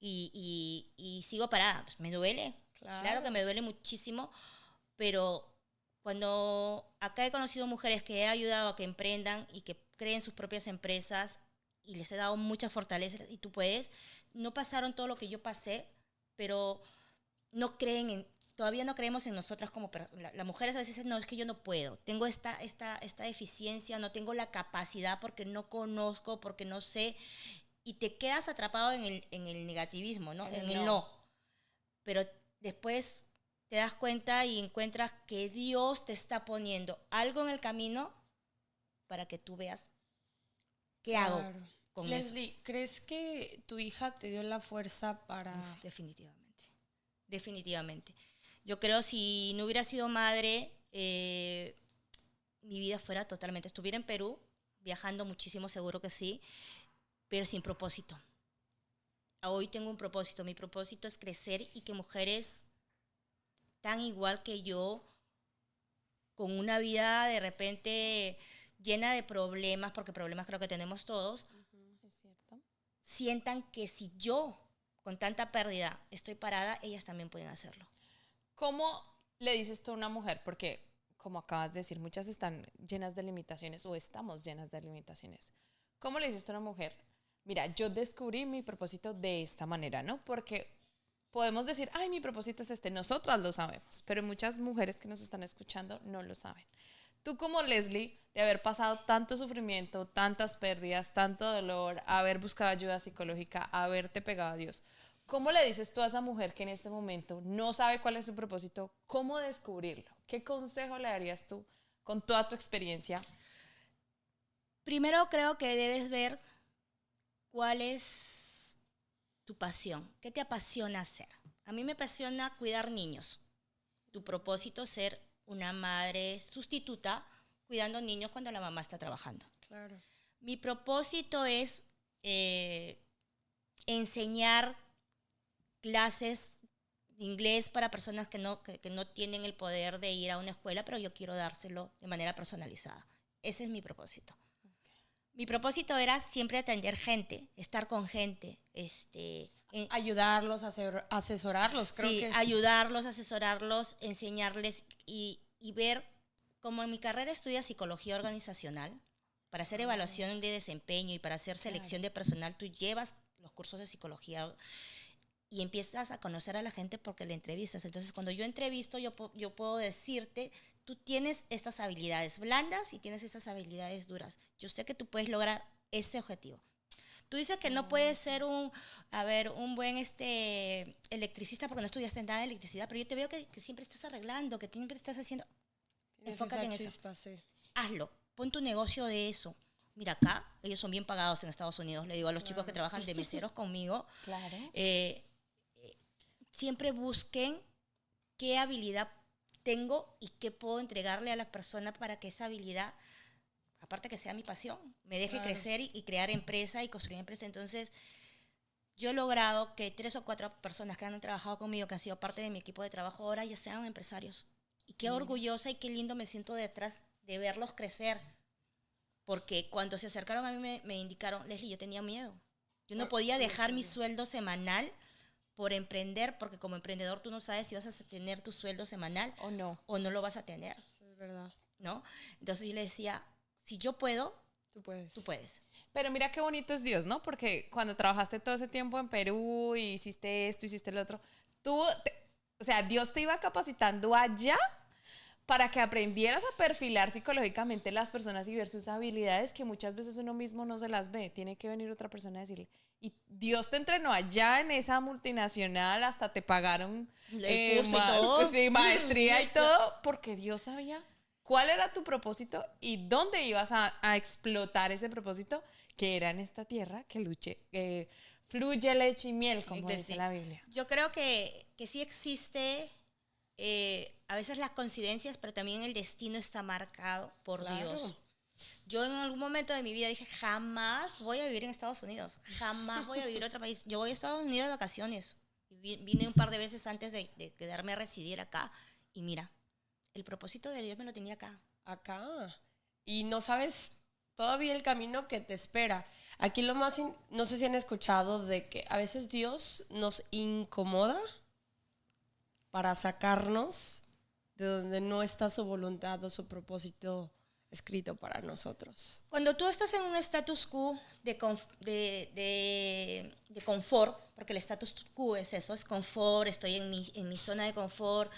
y sigo parada. Pues me duele, claro que me duele muchísimo, pero cuando acá he conocido mujeres que he ayudado a que emprendan y que creen sus propias empresas y les he dado mucha fortaleza y tú puedes, no pasaron todo lo que yo pasé, pero no creen todavía no creemos en nosotras como las mujeres a veces dicen, no, es que yo no puedo, tengo esta deficiencia, no tengo la capacidad porque no conozco, porque no sé, y te quedas atrapado en el negativismo, ¿no? En el no. Pero después te das cuenta y encuentras que Dios te está poniendo algo en el camino para que tú veas qué hago con Leslie, eso. ¿crees que tu hija te dio la fuerza para...? Uf, definitivamente. Definitivamente. Yo creo si no hubiera sido madre, mi vida fuera totalmente... Estuviera en Perú, viajando muchísimo, seguro que sí, pero sin propósito. Hoy tengo un propósito. Mi propósito es crecer y que mujeres tan igual que yo, con una vida de repente llena de problemas, porque problemas creo que tenemos todos, Es cierto. sientan que si yo, con tanta pérdida, estoy parada, ellas también pueden hacerlo. ¿Cómo le dices tú a una mujer? Porque, como acabas de decir, muchas están llenas de limitaciones o estamos llenas de limitaciones. ¿Cómo le dices tú a una mujer? Mira, yo descubrí mi propósito de esta manera, ¿no? Porque podemos decir, ay, mi propósito es este. Nosotras lo sabemos, pero muchas mujeres que nos están escuchando no lo saben. Tú como Leslie, de haber pasado tanto sufrimiento, tantas pérdidas, tanto dolor, haber buscado ayuda psicológica, haberte pegado a Dios, ¿cómo le dices tú a esa mujer que en este momento no sabe cuál es su propósito, cómo descubrirlo? ¿Qué consejo le darías tú con toda tu experiencia? Primero creo que debes ver cuál es tu pasión, qué te apasiona hacer. A mí me apasiona cuidar niños. Tu propósito es ser una madre sustituta cuidando niños cuando la mamá está trabajando. Claro. Mi propósito es enseñar clases de inglés para personas que no tienen el poder de ir a una escuela, pero yo quiero dárselo de manera personalizada. Ese es mi propósito. Mi propósito era siempre atender gente, estar con gente, Ayudarlos, asesorarlos, creo sí, que es... ayudarlos, asesorarlos, enseñarles y ver, como en mi carrera estudia psicología organizacional, para hacer evaluación de desempeño y para hacer selección de personal, tú llevas los cursos de psicología y empiezas a conocer a la gente porque le entrevistas. Entonces, cuando yo entrevisto, yo puedo decirte, tú tienes estas habilidades blandas y tienes estas habilidades duras. Yo sé que tú puedes lograr ese objetivo. Tú dices que no puedes ser un buen electricista porque no estudiaste nada de electricidad, pero yo te veo que siempre estás arreglando, que siempre estás haciendo. Enfócate en eso. Chispa, sí. Hazlo. Pon tu negocio de eso. Mira, acá, ellos son bien pagados en Estados Unidos. Le digo a los chicos que trabajan de meseros conmigo, Claro. Siempre busquen qué habilidad tengo y qué puedo entregarle a las personas para que esa habilidad, aparte que sea mi pasión, me deje crecer y crear empresa y construir empresa. Entonces, yo he logrado que 3 o 4 personas que han trabajado conmigo, que han sido parte de mi equipo de trabajo, ahora ya sean empresarios. Y qué orgullosa y qué lindo me siento detrás de verlos crecer. porque cuando se acercaron a mí me indicaron, Leslie, yo tenía miedo. Yo no podía dejar mi sueldo semanal por emprender, porque como emprendedor tú no sabes si vas a tener tu sueldo semanal ¿O no? o no lo vas a tener, Sí, es verdad. ¿no? Entonces yo le decía, si yo puedo, Tú puedes. tú puedes. Pero mira qué bonito es Dios, ¿no? Porque cuando trabajaste todo ese tiempo en Perú y hiciste esto, hiciste lo otro, o sea, Dios te iba capacitando allá para que aprendieras a perfilar psicológicamente las personas y ver sus habilidades que muchas veces uno mismo no se las ve. Tiene que venir otra persona a decirle. Y Dios te entrenó allá en esa multinacional, hasta te pagaron El curso y todo. sí, maestría y todo, porque Dios sabía cuál era tu propósito y dónde ibas a explotar ese propósito que era en esta tierra que fluye leche y miel, como Pues dice sí. la Biblia. Yo creo que sí existe a veces las coincidencias, pero también el destino está marcado por Claro. Dios. Yo en algún momento de mi vida dije, jamás voy a vivir en Estados Unidos, jamás voy a vivir en otro país. Yo voy a Estados Unidos de vacaciones. Y vine un par de veces antes de quedarme a residir acá. Y mira, el propósito de Dios me lo tenía acá. Acá. Y no sabes todavía el camino que te espera. Aquí lo más, no sé si han escuchado de que a veces Dios nos incomoda para sacarnos de donde no está su voluntad o su propósito escrito para nosotros. Cuando tú estás en un status quo de confort, porque el status quo es eso, es confort, estoy en mi zona de confort,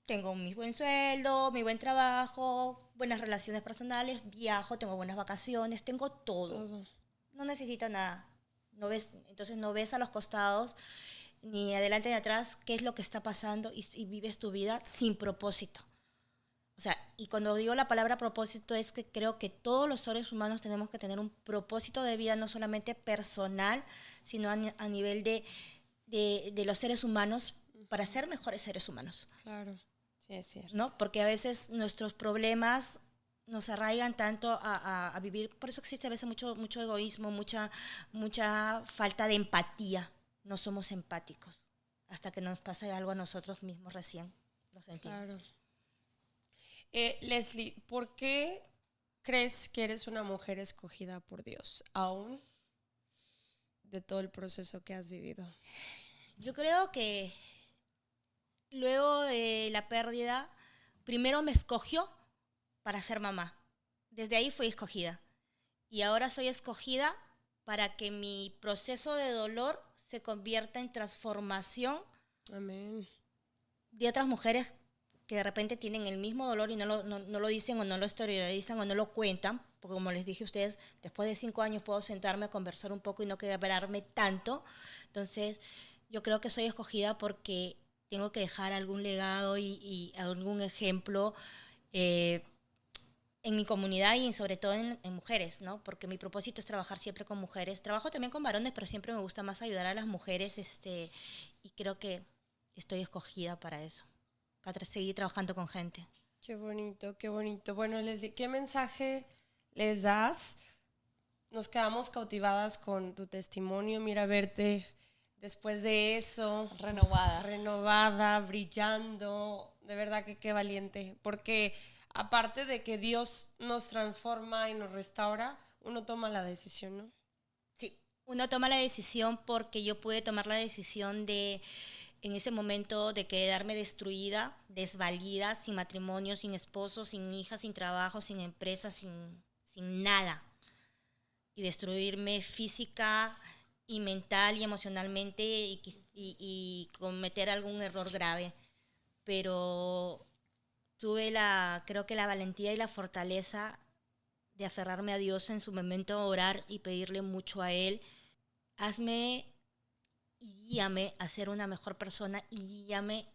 tengo mi buen sueldo, mi buen trabajo, buenas relaciones personales, viajo, tengo buenas vacaciones, tengo todo. Todo. No necesito nada. No ves, entonces no ves a los costados, ni adelante ni atrás, qué es lo que está pasando y vives tu vida sin propósito. O sea, y cuando digo la palabra propósito es que creo que todos los seres humanos tenemos que tener un propósito de vida, no solamente personal, sino a nivel de los seres humanos para ser mejores seres humanos, Claro. Sí, es cierto. ¿no? Porque a veces nuestros problemas nos arraigan tanto a vivir, por eso existe a veces mucho egoísmo, mucha falta de empatía. No somos empáticos hasta que nos pasa algo a nosotros mismos recién lo sentimos. Claro. Leslie, ¿por qué crees que eres una mujer escogida por Dios, aún de todo el proceso que has vivido? Yo creo que luego de la pérdida, primero me escogió para ser mamá. Desde ahí fui escogida. Y ahora soy escogida para que mi proceso de dolor se convierta en transformación Amén. de otras mujeres que de repente tienen el mismo dolor y no lo dicen o no lo exteriorizan o no lo cuentan, porque como les dije a ustedes, después de 5 años puedo sentarme a conversar un poco y no quebrarme tanto. Entonces, yo creo que soy escogida porque tengo que dejar algún legado y algún ejemplo en mi comunidad y sobre todo en mujeres, ¿no? Porque mi propósito es trabajar siempre con mujeres. Trabajo también con varones, pero siempre me gusta más ayudar a las mujeres y creo que estoy escogida para eso, para seguir trabajando con gente. Qué bonito, qué bonito. Bueno, Leslie, ¿qué mensaje les das? Nos quedamos cautivadas con tu testimonio. Mira, verte después de eso, renovada, brillando. De verdad que qué valiente. Porque aparte de que Dios nos transforma y nos restaura, uno toma la decisión, ¿no? Sí, uno toma la decisión porque yo pude tomar la decisión en ese momento de quedarme destruida, desvalida, sin matrimonio, sin esposo, sin hija, sin trabajo, sin empresa, sin nada. Y destruirme física y mental y emocionalmente y cometer algún error grave. Pero tuve creo que la valentía y la fortaleza de aferrarme a Dios en su momento, orar y pedirle mucho a Él. Hazme y guíame a ser una mejor persona y guíame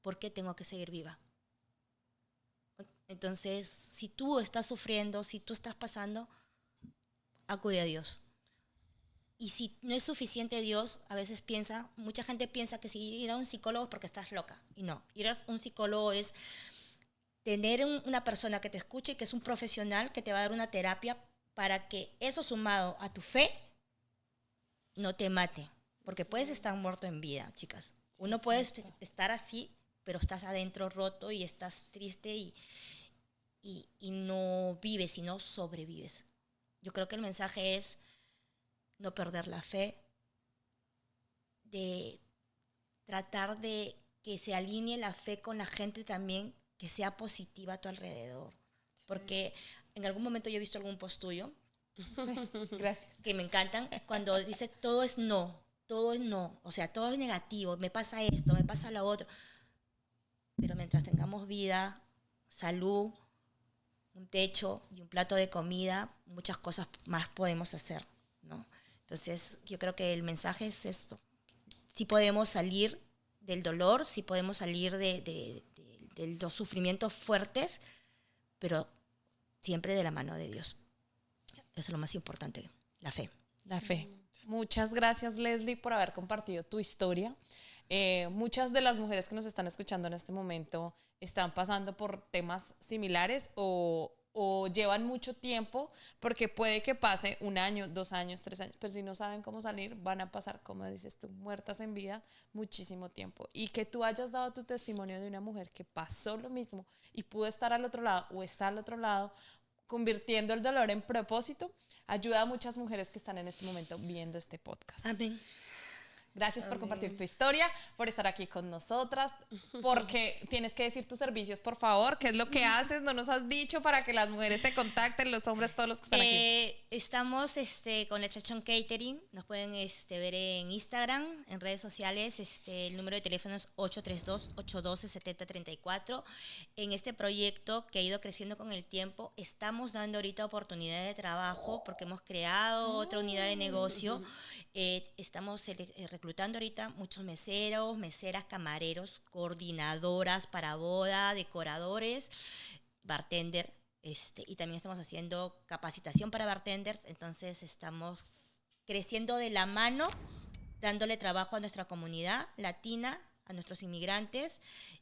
porque tengo que seguir viva. Entonces, si tú estás sufriendo, si tú estás pasando, acude a Dios. Y si no es suficiente Dios, a veces mucha gente piensa que si ir a un psicólogo es porque estás loca. Y no, ir a un psicólogo es tener una persona que te escuche, que es un profesional, que te va a dar una terapia para que eso sumado a tu fe no te mate. Porque puedes estar muerto en vida, chicas. Uno puede estar así, pero estás adentro roto y estás triste y no vives, sino sobrevives. Yo creo que el mensaje es no perder la fe, de tratar de que se alinee la fe con la gente también, que sea positiva a tu alrededor. Porque en algún momento yo he visto algún post tuyo Gracias. que me encantan cuando dice todo es no, o sea, todo es negativo, me pasa esto, me pasa lo otro. Pero mientras tengamos vida, salud, un techo y un plato de comida, muchas cosas más podemos hacer, ¿no? Entonces, yo creo que el mensaje es esto. Sí podemos salir del dolor, sí podemos salir de los sufrimientos fuertes, pero siempre de la mano de Dios. Eso es lo más importante, la fe. La fe. Muchas gracias, Leslie, por haber compartido tu historia. Muchas de las mujeres que nos están escuchando en este momento están pasando por temas similares o llevan mucho tiempo, porque puede que pase 1 año, 2 años, 3 años, pero si no saben cómo salir, van a pasar, como dices tú, muertas en vida muchísimo tiempo. Y que tú hayas dado tu testimonio de una mujer que pasó lo mismo y pudo estar al otro lado o está al otro lado, convirtiendo el dolor en propósito, ayuda a muchas mujeres que están en este momento viendo este podcast. Amén. Gracias por compartir tu historia, por estar aquí con nosotras, porque tienes que decir tus servicios, por favor. ¿Qué es lo que haces? No nos has dicho para que las mujeres te contacten, los hombres, todos los que están aquí. Estamos con el Chachón Catering. Nos pueden ver en Instagram, en redes sociales. El número de teléfono es 832-812-7034. En este proyecto que ha ido creciendo con el tiempo, estamos dando ahorita oportunidad de trabajo porque hemos creado otra unidad de negocio. Estamos reclutando ahorita muchos meseros, meseras, camareros, coordinadoras para boda, decoradores, bartender, y también estamos haciendo capacitación para bartenders. Entonces estamos creciendo de la mano, dándole trabajo a nuestra comunidad latina, a nuestros inmigrantes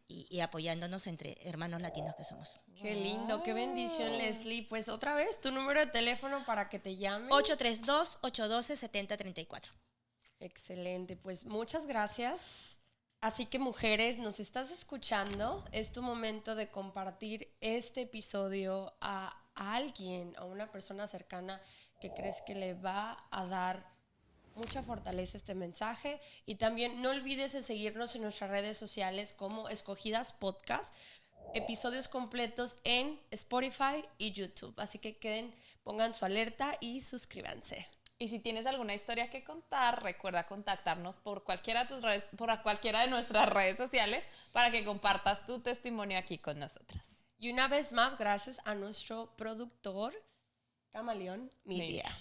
y apoyándonos entre hermanos latinos que somos. Qué lindo, qué bendición, Leslie. Pues otra vez, tu número de teléfono para que te llamen. 832-812-7034. Excelente, pues muchas gracias. Así que mujeres, nos estás escuchando, es tu momento de compartir este episodio a alguien, a una persona cercana que crees que le va a dar mucha fortaleza este mensaje. Y también no olvides de seguirnos en nuestras redes sociales como Escogidas Podcast, episodios completos en Spotify y YouTube. Así que pongan su alerta y suscríbanse. Y si tienes alguna historia que contar, recuerda contactarnos por cualquiera de nuestras redes sociales para que compartas tu testimonio aquí con nosotras. Y una vez más, gracias a nuestro productor, Camaleón Media.